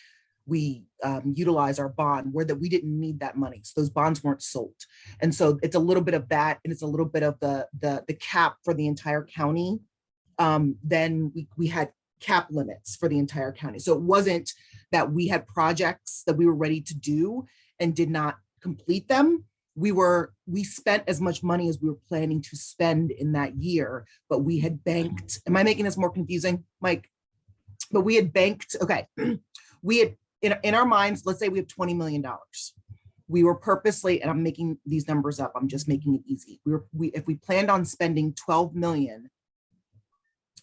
utilize our bond, where that we didn't need that money. So those bonds weren't sold. And so it's a little bit of that, and it's a little bit of the cap for the entire county. Then we had cap limits for the entire county. So it wasn't that we had projects that we were ready to do and did not complete them. We spent as much money as we were planning to spend in that year, but we had banked. Am I making this more confusing, Mike? But we had banked, okay. We had, in our minds, let's say we have $20 million. We were purposely, and I'm making these numbers up, I'm just making it easy. If we planned on spending 12 million,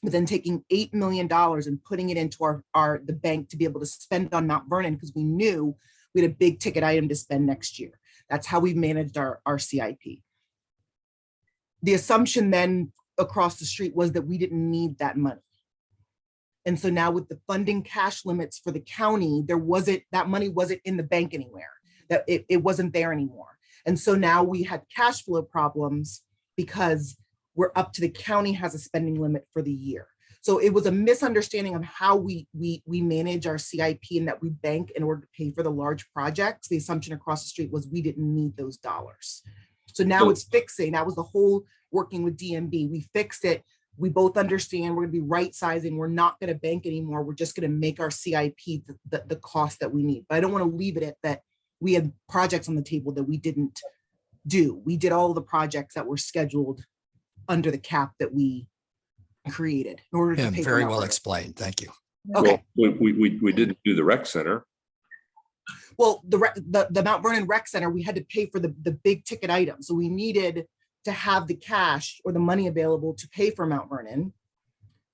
but then taking $8 million and putting it into the bank to be able to spend on Mount Vernon, because we knew we had a big ticket item to spend next year. That's how we managed our CIP. The assumption then across the street was that we didn't need that money. And so now with the funding cash limits for the county, that money wasn't in the bank anywhere, that it wasn't there anymore. And so now we had cash flow problems because we're up to the county has a spending limit for the year. So it was a misunderstanding of how we manage our CIP and that we bank in order to pay for the large projects. The assumption across the street was we didn't need those dollars. So now it's fixing. That was the whole working with DMB. We fixed it. We both understand we're going to be right sizing. We're not going to bank anymore. We're just going to make our CIP the cost that we need. But I don't want to leave it at that. We had projects on the table that we didn't do. We did all of the projects that were scheduled under the cap that we created in order to pay. Very well explained. Thank you. Okay. Well, we didn't do the rec center. Well, the Mount Vernon Rec Center, we had to pay for the big ticket item. So we needed to have the cash or the money available to pay for Mount Vernon.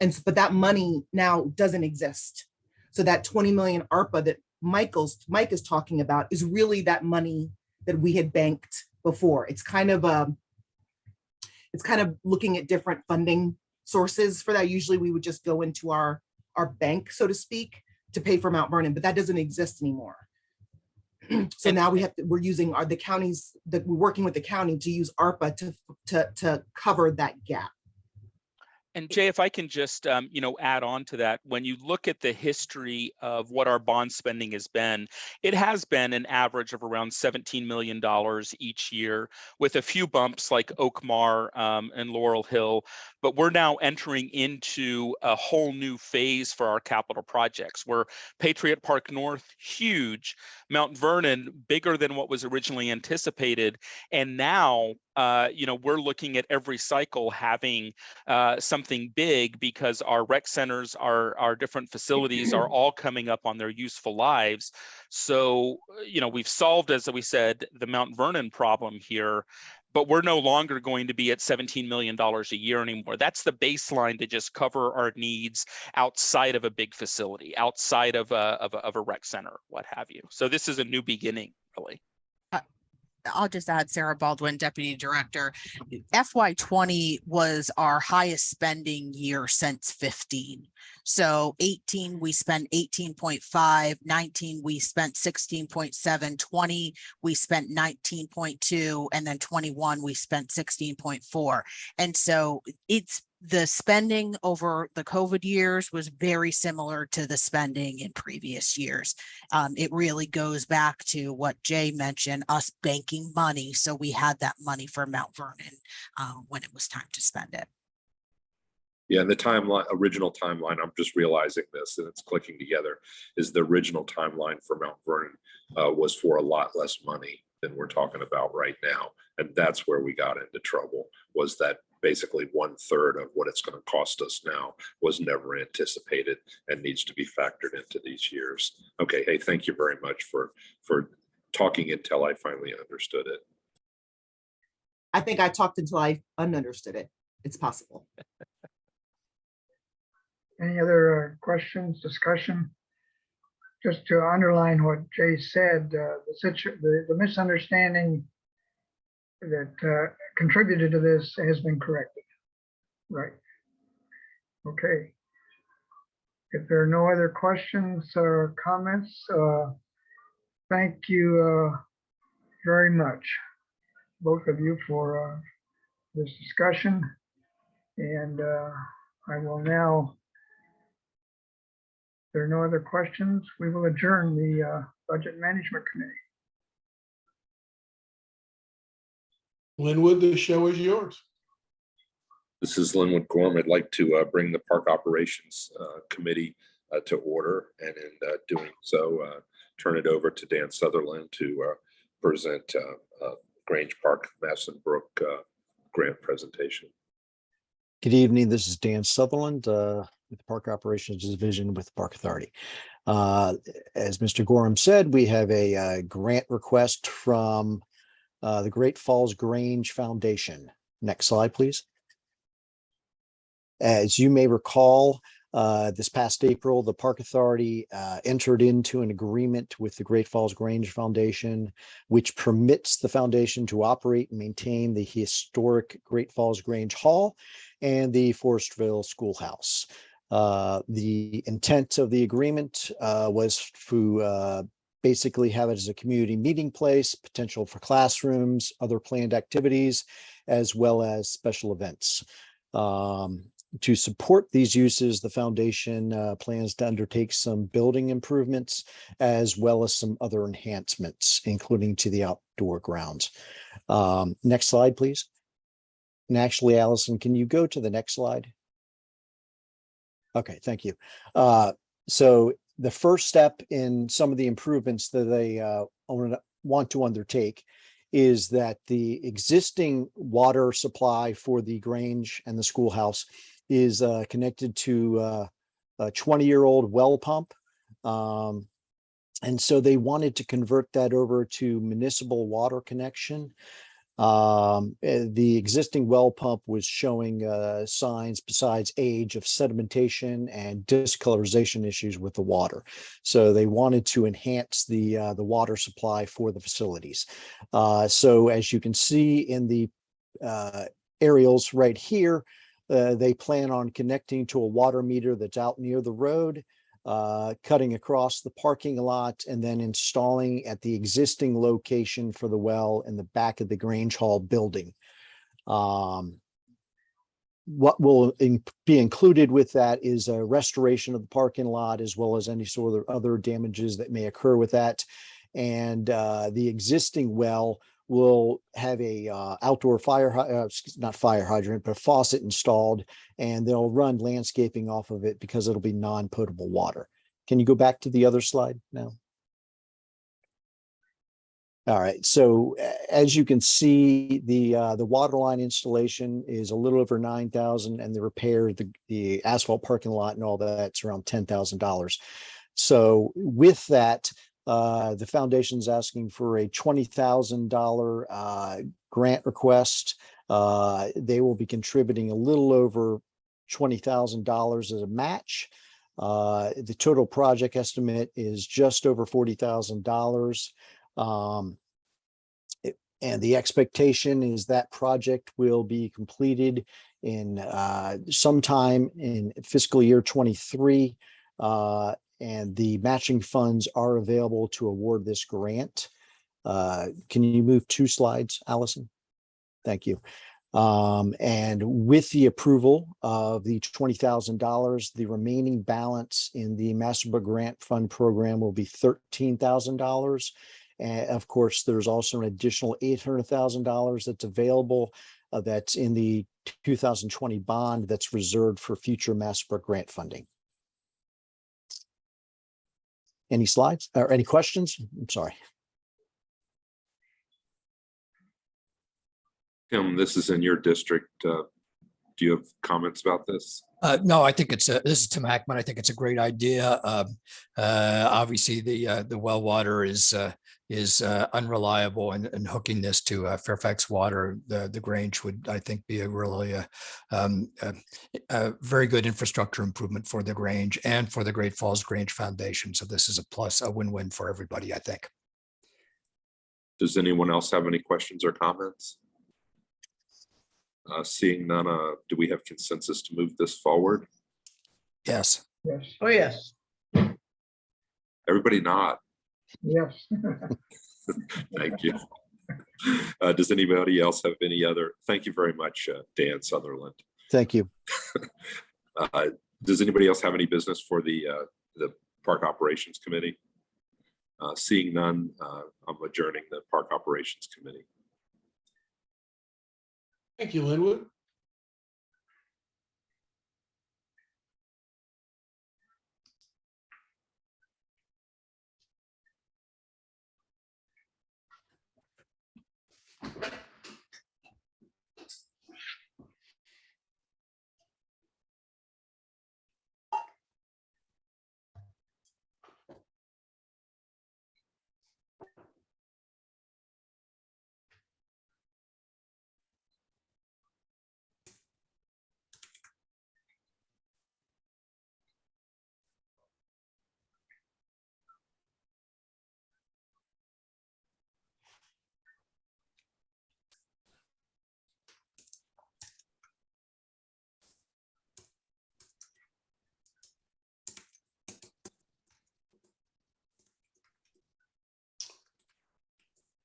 But that money now doesn't exist. So that 20 million ARPA that Mike is talking about is really that money that we had banked before. It's kind of looking at different funding sources for that. Usually we would just go into our bank, so to speak, to pay for Mount Vernon, but that doesn't exist anymore. So now we're using the counties, that we're working with the county to use ARPA to cover that gap. And Jay, if I can just, add on to that, when you look at the history of what our bond spending has been, it has been an average of around $17 million each year, with a few bumps like Oakmar and Laurel Hill. But we're now entering into a whole new phase for our capital projects, where Patriot Park North, huge, Mount Vernon, bigger than what was originally anticipated. And now, we're looking at every cycle having something big, because our rec centers, our different facilities are all coming up on their useful lives. So, we've solved, as we said, the Mount Vernon problem here, but we're no longer going to be at $17 million a year anymore. That's the baseline to just cover our needs outside of a big facility, outside of a rec center, what have you. So this is a new beginning, really. I'll just add Sarah Baldwin, Deputy Director. FY20 was our highest spending year since 15. So 18, we spent 18.5, 19, we spent 16.7, 20, we spent 19.2, and then 21, we spent 16.4. And so it's the spending over the COVID years was very similar to the spending in previous years. It really goes back to what Jay mentioned, us banking money. So we had that money for Mount Vernon when it was time to spend it. Yeah, and the timeline, original timeline, I'm just realizing this and it's clicking together, is the original timeline for Mount Vernon was for a lot less money than we're talking about right now. And that's where we got into trouble, was that basically 1/3 of what it's going to cost us now was never anticipated and needs to be factored into these years. Okay, hey, thank you very much for talking until I finally understood it. I think I talked until I understood it. It's possible. Any other questions, discussion? Just to underline what Jay said, the misunderstanding that contributed to this has been corrected. Right. Okay. If there are no other questions or comments, thank you very much, both of you, for this discussion. And I will now, if there are no other questions, we will adjourn the Budget Management Committee. Linwood, the show is yours. This is Linwood Gorm. I'd like to bring the Park Operations Committee to order, and in doing so, turn it over to Dan Sutherland to present Grange Park Madison Brook grant presentation. Good evening. This is Dan Sutherland with the Park Operations Division with the Park Authority. As Mr. Gorham said, we have a grant request from the Great Falls Grange Foundation. Next slide, please. As you may recall, this past April, the Park Authority entered into an agreement with the Great Falls Grange Foundation, which permits the foundation to operate and maintain the historic Great Falls Grange Hall and the Forestville Schoolhouse. The intent of the agreement was to basically have it as a community meeting place, potential for classrooms, other planned activities, as well as special events. To support these uses, the foundation plans to undertake some building improvements, as well as some other enhancements, including to the outdoor grounds. Next slide, please. And actually, Allison, can you go to the next slide? Okay, thank you. So the first step in some of the improvements that they want to undertake is that the existing water supply for the Grange and the schoolhouse is connected to a 20-year-old well pump. And so they wanted to convert that over to municipal water connection. The existing well pump was showing signs besides age of sedimentation and discolorization issues with the water. So they wanted to enhance the water supply for the facilities. So as you can see in the aerials right here, they plan on connecting to a water meter that's out near the road, cutting across the parking lot, and then installing at the existing location for the well in the back of the Grange Hall building. What will be included with that is a restoration of the parking lot, as well as any sort of other damages that may occur with that. And the existing well will have a outdoor not fire hydrant, but faucet installed, and they'll run landscaping off of it because it'll be non-potable water. Can you go back to the other slide now? All right, so as you can see, the water line installation is a little over $9,000, and the repair, the asphalt parking lot and all that's around $10,000. So with that, The foundation's asking for a $20,000 grant request. They will be contributing a little over $20,000 as a match. The total project estimate is just over $40,000. And the expectation is that project will be completed in sometime in fiscal year 23. And the matching funds are available to award this grant. Can you move 2 slides, Allison? Thank you. And with the approval of the $20,000, the remaining balance in the MasterBook Grant Fund program will be $13,000. And of course, there's also an additional $800,000 that's available that's in the 2020 bond that's reserved for future MasterBook grant funding. Any slides or any questions? I'm sorry. Tim, this is in your district. Do you have comments about this? No, I think this is Tim Hackman. I think it's a great idea. Obviously, the well water is unreliable, and hooking this to Fairfax Water, the Grange would, I think, be a really a very good infrastructure improvement for the Grange and for the Great Falls Grange Foundation. So this is a plus, a win-win for everybody, I think. Does anyone else have any questions or comments? Seeing none, do we have consensus to move this forward? Yes. Yes. Oh, yes. Everybody nod. Yes. Thank you. Does anybody else have any other? Thank you very much, Dan Sutherland. Thank you. Does anybody else have any business for the Park Operations Committee? Seeing none, I'm adjourning the Park Operations Committee. Thank you, Linwood.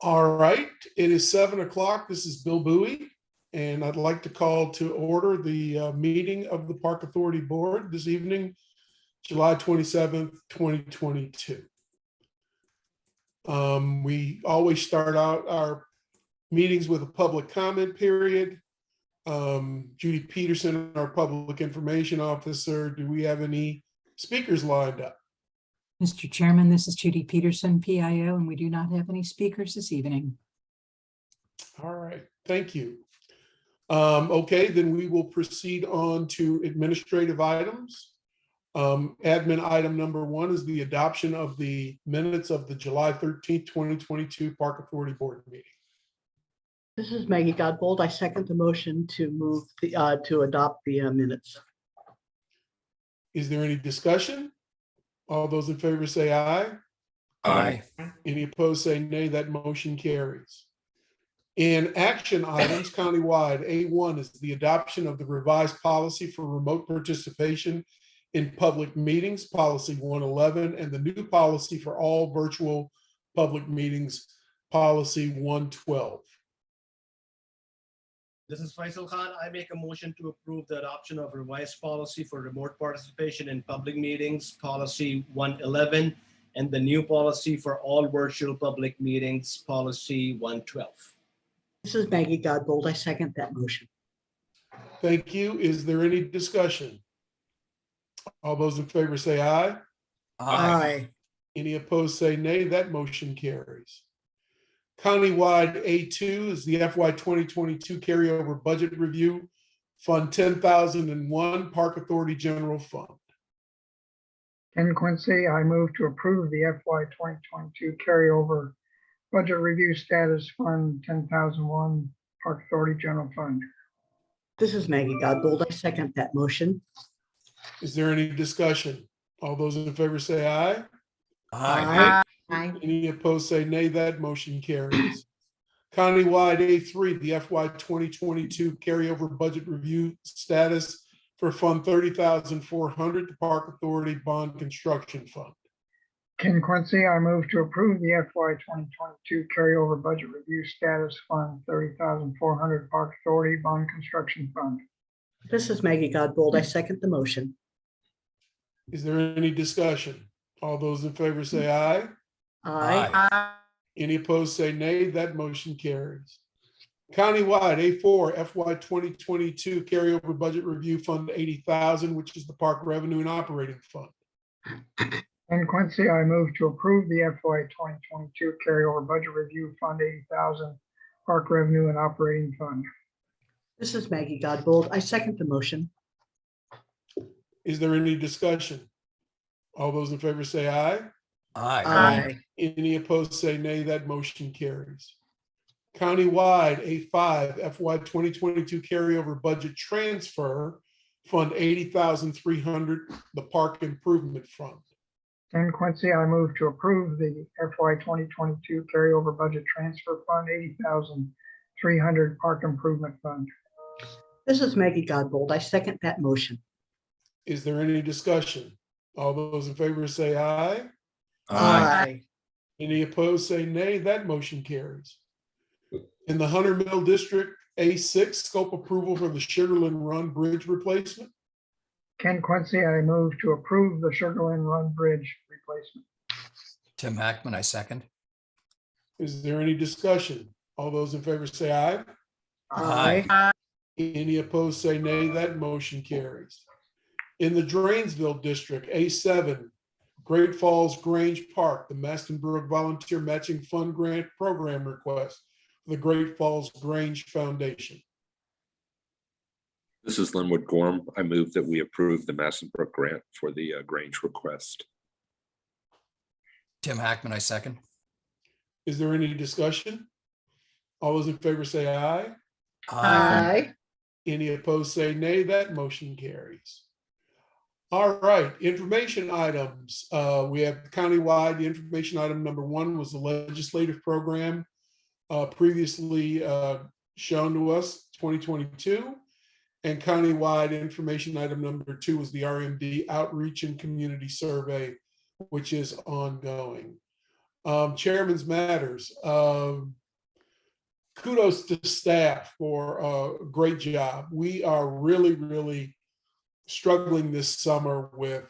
All right, it is 7 o'clock. This is Bill Bowie, and I'd like to call to order the meeting of the Park Authority Board this evening, July 27th, 2022. We always start out our meetings with a public comment period. Judy Peterson, our Public Information Officer, do we have any speakers lined up? Mr. Chairman, this is Judy Peterson, PIO, and we do not have any speakers this evening. All right, thank you. Okay, then we will proceed on to administrative items. Admin item number 1 is the adoption of the minutes of the July 13th, 2022 Park Authority Board meeting. This is Maggie Godbold. I second the motion to move the to adopt the minutes. Is there any discussion? All those in favor say aye. Aye. Any opposed say nay. That motion carries. In action items countywide, A1 is the adoption of the revised policy for remote participation in public meetings, policy 111, and the new policy for all virtual public meetings, policy 112. This is Faisal Khan. I make a motion to approve the adoption of revised policy for remote participation in public meetings, policy 111, and the new policy for all virtual public meetings, policy 112. This is Maggie Godbold. I second that motion. Thank you. Is there any discussion? All those in favor say aye. Aye. Any opposed say nay. That motion carries. Countywide A2 is the FY 2022 carryover budget review, Fund 10,001, Park Authority General Fund. Ken Quincy, I move to approve the FY 2022 carryover budget review status fund 10,001 Park Authority General Fund. This is Maggie Godbold. I second that motion. Is there any discussion? All those in favor say aye. Aye. Any opposed say nay. That motion carries. Countywide A3, the FY 2022 carryover budget review status for Fund 30,400, the Park Authority Bond Construction Fund. Ken Quincy, I move to approve the FY 2022 carryover budget review status fund 30,400 Park Authority Bond Construction Fund. This is Maggie Godbold. I second the motion. Is there any discussion? All those in favor say aye. Aye. Any opposed say nay. That motion carries. Countywide A4 FY 2022 carryover budget review fund 80,000, which is the Park Revenue and Operating Fund. Ken Quincy, I move to approve the FY 2022 carryover budget review fund 80,000 Park Revenue and Operating Fund. This is Maggie Godbold. I second the motion. Is there any discussion? All those in favor say aye. Aye. Any opposed say nay. That motion carries. Countywide A5 FY 2022 carryover budget transfer fund 80,300, the Park Improvement Fund. Ken Quincy, I move to approve the FY 2022 carryover budget transfer fund 80,300 Park Improvement Fund. This is Maggie Godbold. I second that motion. Is there any discussion? All those in favor say aye. Aye. Any opposed say nay. That motion carries. In the Hunter Mill District, A6, scope approval for the Sugarland Run Bridge replacement. Ken Quincy, I move to approve the Sugarland Run Bridge replacement. Tim Hackman, I second. Is there any discussion? All those in favor say aye. Aye. Any opposed say nay. That motion carries. In the Drainsville District, A7, Great Falls Grange Park, the Mastonbrook Volunteer Matching Fund Grant Program request for the Great Falls Grange Foundation. This is Linwood Gorm. I move that we approve the Mastonbrook grant for the Grange request. Tim Hackman, I second. Is there any discussion? All those in favor say aye. Aye. Any opposed say nay. That motion carries. All right, information items. We have countywide. The information item number 1 was the legislative program previously shown to us, 2022. And countywide information item number 2 was the RMD outreach and community survey, which is ongoing. Chairman's matters. Kudos to staff for a great job. We are really struggling this summer with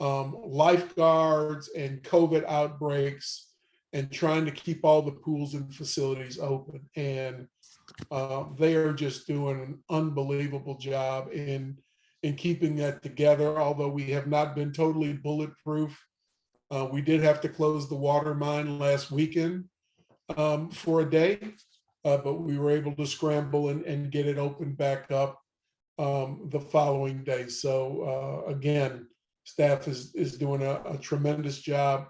lifeguards and COVID outbreaks and trying to keep all the pools and facilities open. And they are just doing an unbelievable job in keeping that together. Although we have not been totally bulletproof, we did have to close the water mine last weekend for a day, but we were able to scramble and get it opened back up the following day. So again, staff is doing a tremendous job.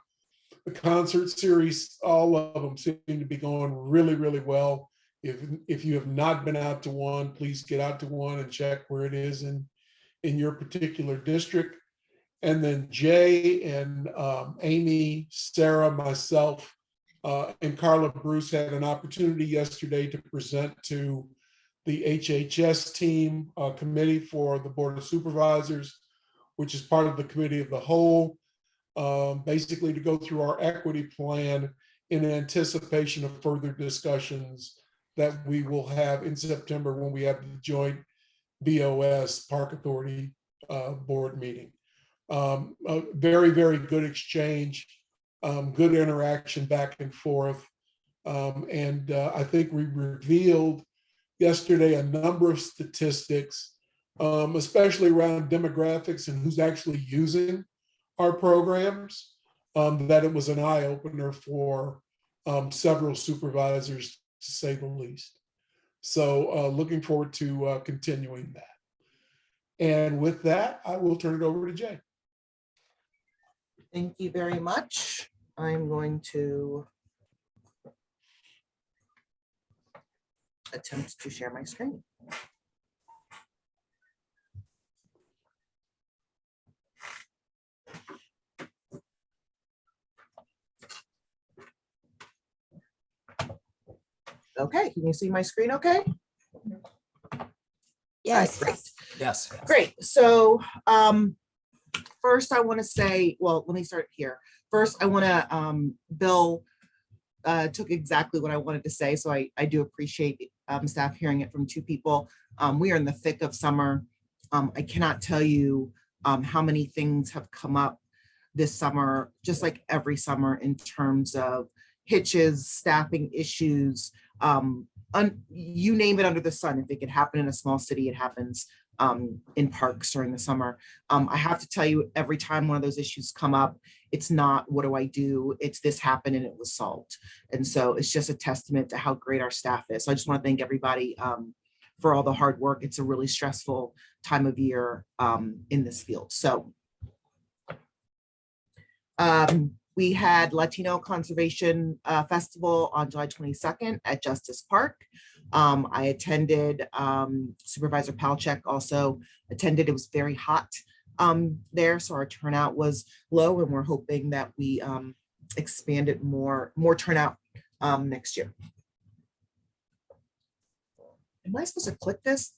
The concert series, all of them seem to be going really well. If you have not been out to one, please get out to one and check where it is in your particular district. And then Jay and Amy, Sarah, myself, and Carla Bruce had an opportunity yesterday to present to the HHS team committee for the Board of Supervisors, which is part of the Committee of the Whole, basically to go through our equity plan in anticipation of further discussions that we will have in September when we have the joint BOS Park Authority board meeting. A very good exchange, good interaction back and forth. And I think we revealed yesterday a number of statistics, especially around demographics and who's actually using our programs, that it was an eye opener for several supervisors, to say the least. So looking forward to continuing that. And with that, I will turn it over to Jay. Thank you very much. I'm going to attempt to share my screen. Okay, can you see my screen okay? Yes. Great. Yes. Great. So first I want to say, well, let me start here. First, I want to, Bill took exactly what I wanted to say. So I do appreciate staff hearing it from two people. We are in the thick of summer. I cannot tell you how many things have come up this summer, just like every summer, in terms of hitches, staffing issues, you name it under the sun. If it could happen in a small city, it happens in parks during the summer. I have to tell you, every time one of those issues come up, it's not, what do I do? It's this happened and it was solved. And so it's just a testament to how great our staff is. So I just want to thank everybody for all the hard work. It's a really stressful time of year in this field. So we had Latino Conservation Festival on July 22nd at Justice Park. I attended, Supervisor Palchek also attended. It was very hot there, so our turnout was low, and we're hoping that we expanded more turnout next year. Am I supposed to click this?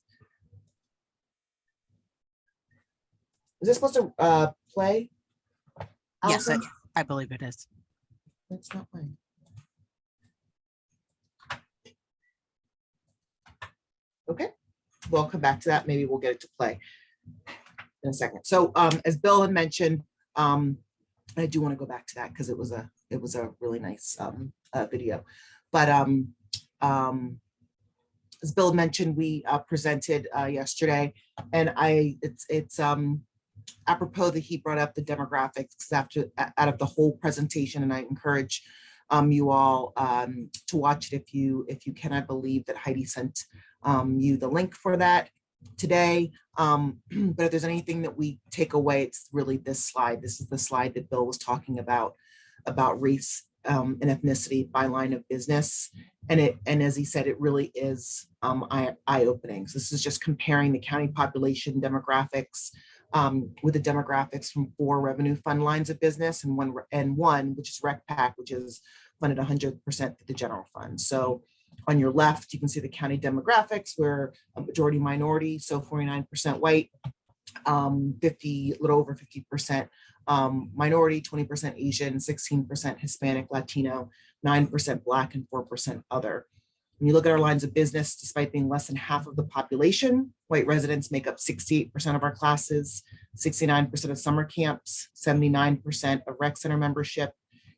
Is this supposed to play? Yes, Allison? I believe it is. It's not playing. Okay, we'll come back to that. Maybe we'll get it to play in a second. So as Bill had mentioned, I do want to go back to that because it was a really nice video. But as Bill mentioned, we presented yesterday, and it's apropos that he brought up the demographics out of the whole presentation, and I encourage you all to watch it if you can. I believe that Heidi sent you the link for that today. But if there's anything that we take away, it's really this slide. This is the slide that Bill was talking about race and ethnicity by line of business. And as he said, it really is eye-opening. So this is just comparing the county population demographics with the demographics from 4 revenue fund lines of business and one, which is RecPac, which is funded 100% through the general fund. So on your left, you can see the county demographics. We're a majority minority, so 49% white, a little over 50% minority, 20% Asian, 16% Hispanic, Latino, 9% Black, and 4% other. When you look at our lines of business, despite being less than half of the population, white residents make up 68% of our classes, 69% of summer camps, 79% of rec center membership,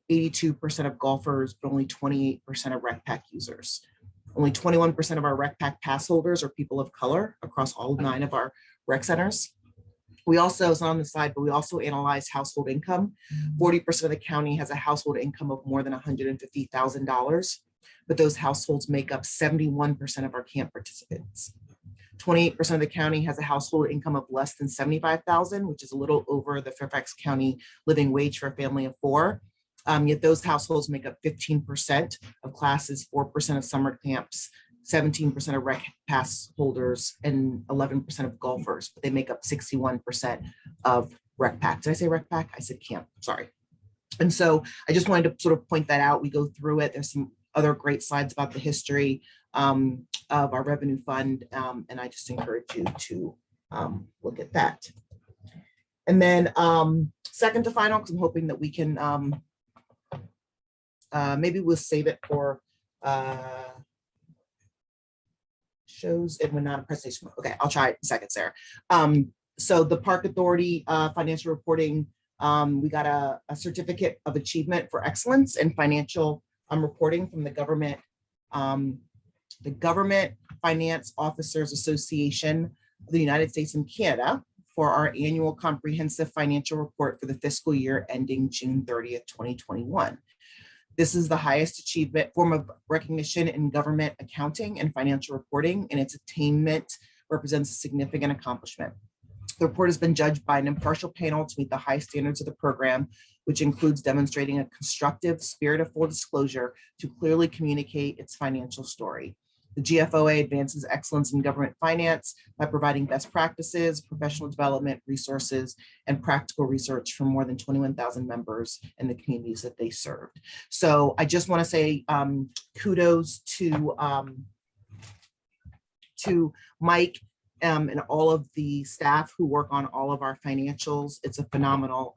82% of golfers, but only 28% of RecPac users. Only 21% of our RecPac pass holders are people of color across all 9 of our rec centers. We also, it's not on the slide, but we also analyzed household income. 40% of the county has a household income of more than $150,000, but those households make up 71% of our camp participants. 28% of the county has a household income of less than $75,000, which is a little over the Fairfax County living wage for a family of 4. Yet those households make up 15% of classes, 4% of summer camps, 17% of rec pass holders, and 11% of golfers, but they make up 61% of RecPac. Did I say RecPac? I said camp, sorry. And so I just wanted to sort of point that out. We go through it. There's some other great slides about the history of our revenue fund, and I just encourage you to look at that. And then second to final, because I'm hoping that we can, maybe we'll save it for shows and when not a presentation. Okay, I'll try it in a second, Sarah. So the Park Authority financial reporting, we got a certificate of achievement for excellence in financial reporting from the Government Finance Officers Association of the United States and Canada for our annual comprehensive financial report for the fiscal year ending June 30th, 2021. This is the highest achievement form of recognition in government accounting and financial reporting, and its attainment represents a significant accomplishment. The report has been judged by an impartial panel to meet the high standards of the program, which includes demonstrating a constructive spirit of full disclosure to clearly communicate its financial story. The GFOA advances excellence in government finance by providing best practices, professional development, resources, and practical research for more than 21,000 members in the communities that they served. So I just want to say kudos to Mike and all of the staff who work on all of our financials. It's a phenomenal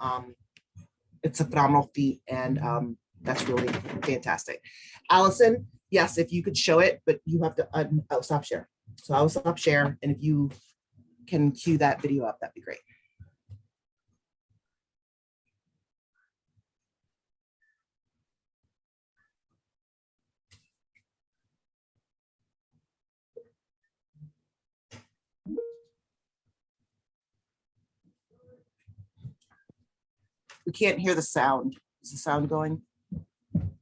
feat, and that's really fantastic. Allison, yes, if you could show it, but you have to stop share. So I will stop share, and if you can cue that video up, that'd be great. We can't hear the sound. Is the sound going?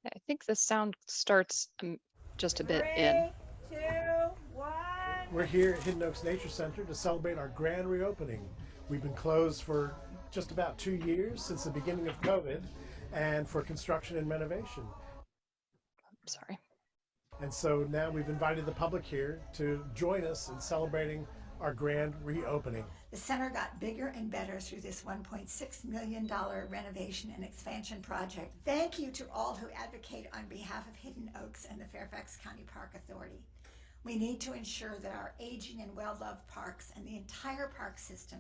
I think the sound starts just a bit in. 3, 2, 1. We're here at Hidden Oaks Nature Center to celebrate our grand reopening. We've been closed for just about 2 years since the beginning of COVID, and for construction and renovation. Sorry. And so now we've invited the public here to join us in celebrating our grand reopening. The center got bigger and better through this $1.6 million renovation and expansion project. Thank you to all who advocate on behalf of Hidden Oaks and the Fairfax County Park Authority. We need to ensure that our aging and well-loved parks and the entire park system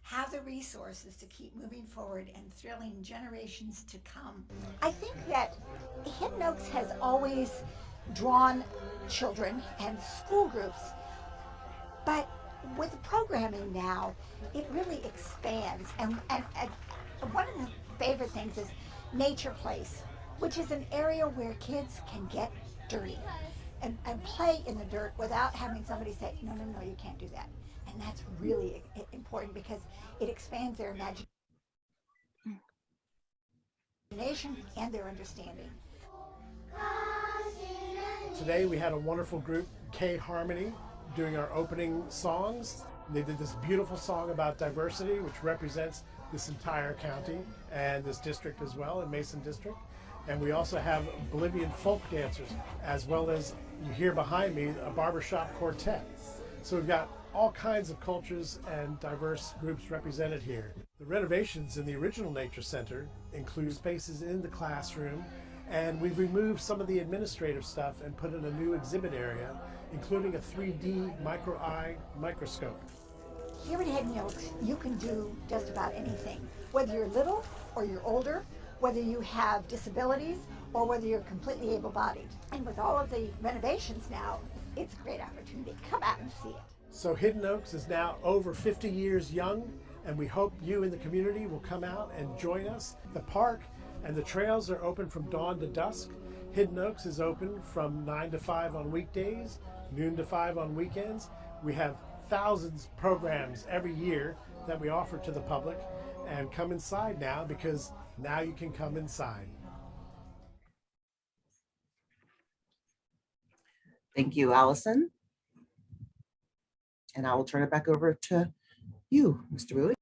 have the resources to keep moving forward and thrilling generations to come. I think that Hidden Oaks has always drawn children and school groups, but with the programming now, it really expands. And one of the favorite things is Nature Place, which is an area where kids can get dirty and play in the dirt without having somebody say, no, you can't do that. And that's really important because it expands their imagination and their understanding. Today we had a wonderful group, K Harmony, doing our opening songs. They did this beautiful song about diversity, which represents this entire county and this district as well, in Mason District. And we also have Bolivian folk dancers, as well as, you hear behind me, a barbershop quartet. So we've got all kinds of cultures and diverse groups represented here. The renovations in the original Nature Center include spaces in the classroom, and we've removed some of the administrative stuff and put in a new exhibit area, including a 3D micro-eye microscope. Here at Hidden Oaks, you can do just about anything, whether you're little or you're older, whether you have disabilities or whether you're completely able-bodied. And with all of the renovations now, it's a great opportunity. Come out and see it. So Hidden Oaks is now over 50 years young, and we hope you in the community will come out and join us. The park and the trails are open from dawn to dusk. Hidden Oaks is open from 9 to 5 on weekdays, noon to 5 on weekends. We have thousands of programs every year that we offer to the public. And come inside now, because now you can come inside. Thank you, Allison. And I will turn it back over to you, Mr. Bowie.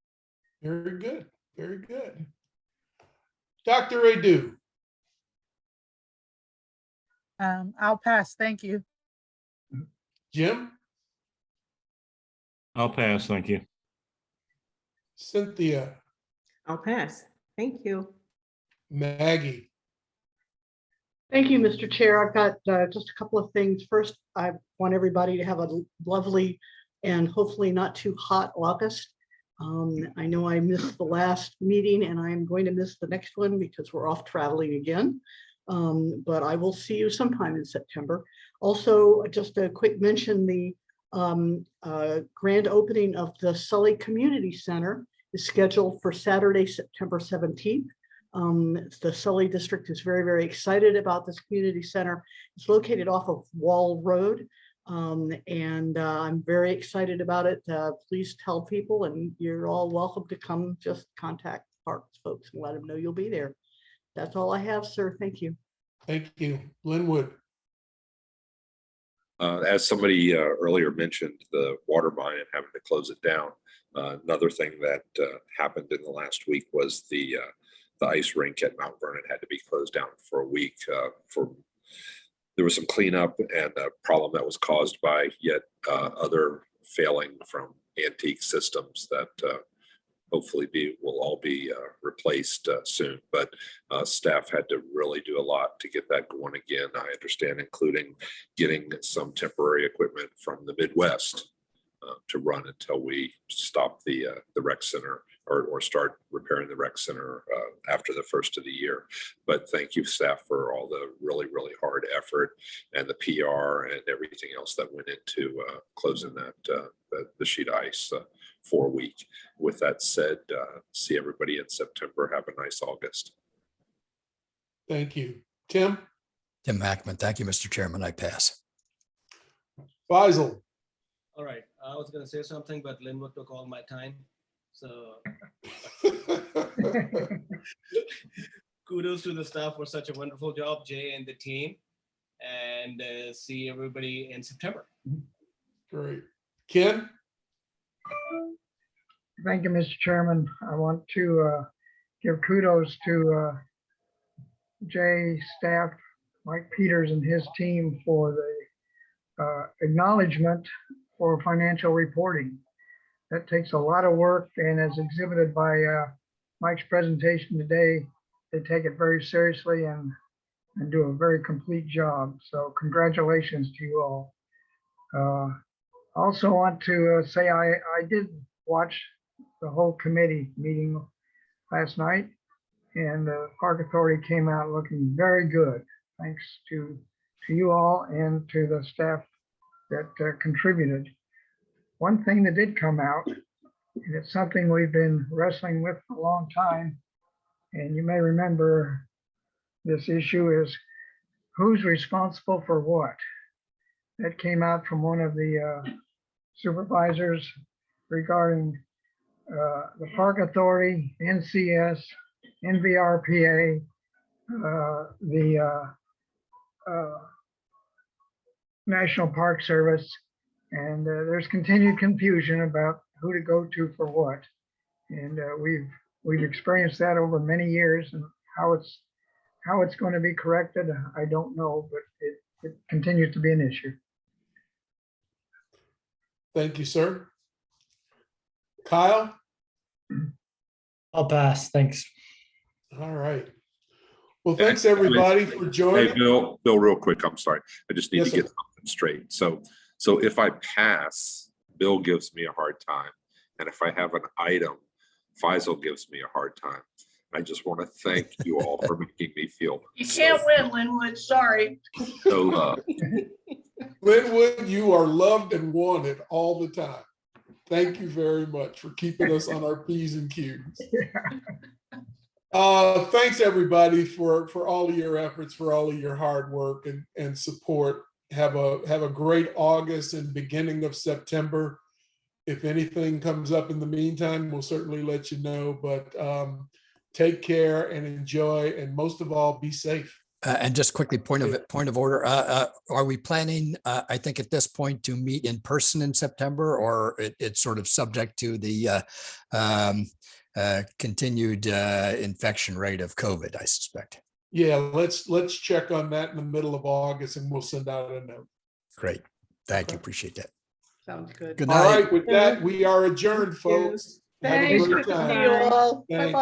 Very good, very good. Dr. Adu. I'll pass. Thank you. Jim? I'll pass, thank you. Cynthia? I'll pass. Thank you. Maggie? Thank you, Mr. Chair. I've got just a couple of things. First, I want everybody to have a lovely and hopefully not too hot August. I know I missed the last meeting and I'm going to miss the next one because we're off traveling again. But I will see you sometime in September. Also, just a quick mention, the grand opening of the Sully Community Center is scheduled for Saturday, September 17th. The Sully District is very, very excited about this community center. It's located off of Wall Road, and I'm very excited about it. Please tell people, and you're all welcome to come. Just contact Parks folks and let them know you'll be there. That's all I have, sir. Thank you. Thank you. Linwood? As somebody earlier mentioned, the water mine and having to close it down. Another thing that happened in the last week was the ice rink at Mount Vernon had to be closed down for a week. There was some cleanup and a problem that was caused by yet other failing from antique systems that hopefully will all be replaced soon. But staff had to really do a lot to get that going again. I understand, including getting some temporary equipment from the Midwest to run until we stop the rec center or start repairing the rec center after the first of the year. But thank you, staff, for all the really, really hard effort and the PR and everything else that went into closing that the sheet ice for a week. With that said, see everybody in September. Have a nice August. Thank you. Tim? Tim Hackman. Thank you, Mr. Chairman. I pass. Faisal? All right, I was gonna say something, but Linwood took all my time. So kudos to the staff for such a wonderful job, Jay and the team, and see everybody in September. Great. Ken? Thank you, Mr. Chairman. I want to give kudos to Jay, staff, Mike Peters and his team for the acknowledgement for financial reporting. That takes a lot of work, and as exhibited by Mike's presentation today, they take it very seriously and do a very complete job. So congratulations to you all. Also want to say I did watch the whole committee meeting last night, and the Park Authority came out looking very good. Thanks to you all and to the staff that contributed. One thing that did come out, and it's something we've been wrestling with for a long time, and you may remember this issue, is who's responsible for what. That came out from one of the supervisors regarding the Park Authority, NCS, NVRPA, the National Park Service, and there's continued confusion about who to go to for what. And we've experienced that over many years, and how it's going to be corrected, I don't know, but it continues to be an issue. Thank you, sir. Kyle? I'll pass. Thanks. All right. Well, thanks everybody for joining. Hey, Bill, real quick, I'm sorry. I just need Yes, to get sir. something straight. So if I pass, Bill gives me a hard time. And if I have an item, Faisal gives me a hard time. I just want to thank you all for making me feel. You can't win, Linwood, sorry. So loved. Linwood, you are loved and wanted all the time. Thank you very much for keeping us on our P's and Q's. Thanks everybody for all of your efforts, for all of your hard work and support. Have a great August and beginning of September. If anything comes up in the meantime, we'll certainly let you know, but take care and enjoy, and most of all, be safe. And just quickly, point of order, are we planning, I think at this point, to meet in person in September, or it's sort of subject to the continued infection rate of COVID, I suspect? Yeah, let's check on that in the middle of August and we'll send out a note. Great. Thank you. Appreciate that. Sounds good. Good All night. right, with that, we are adjourned, folks. Have a Thanks. great See time. you all. Thanks. Bye-bye.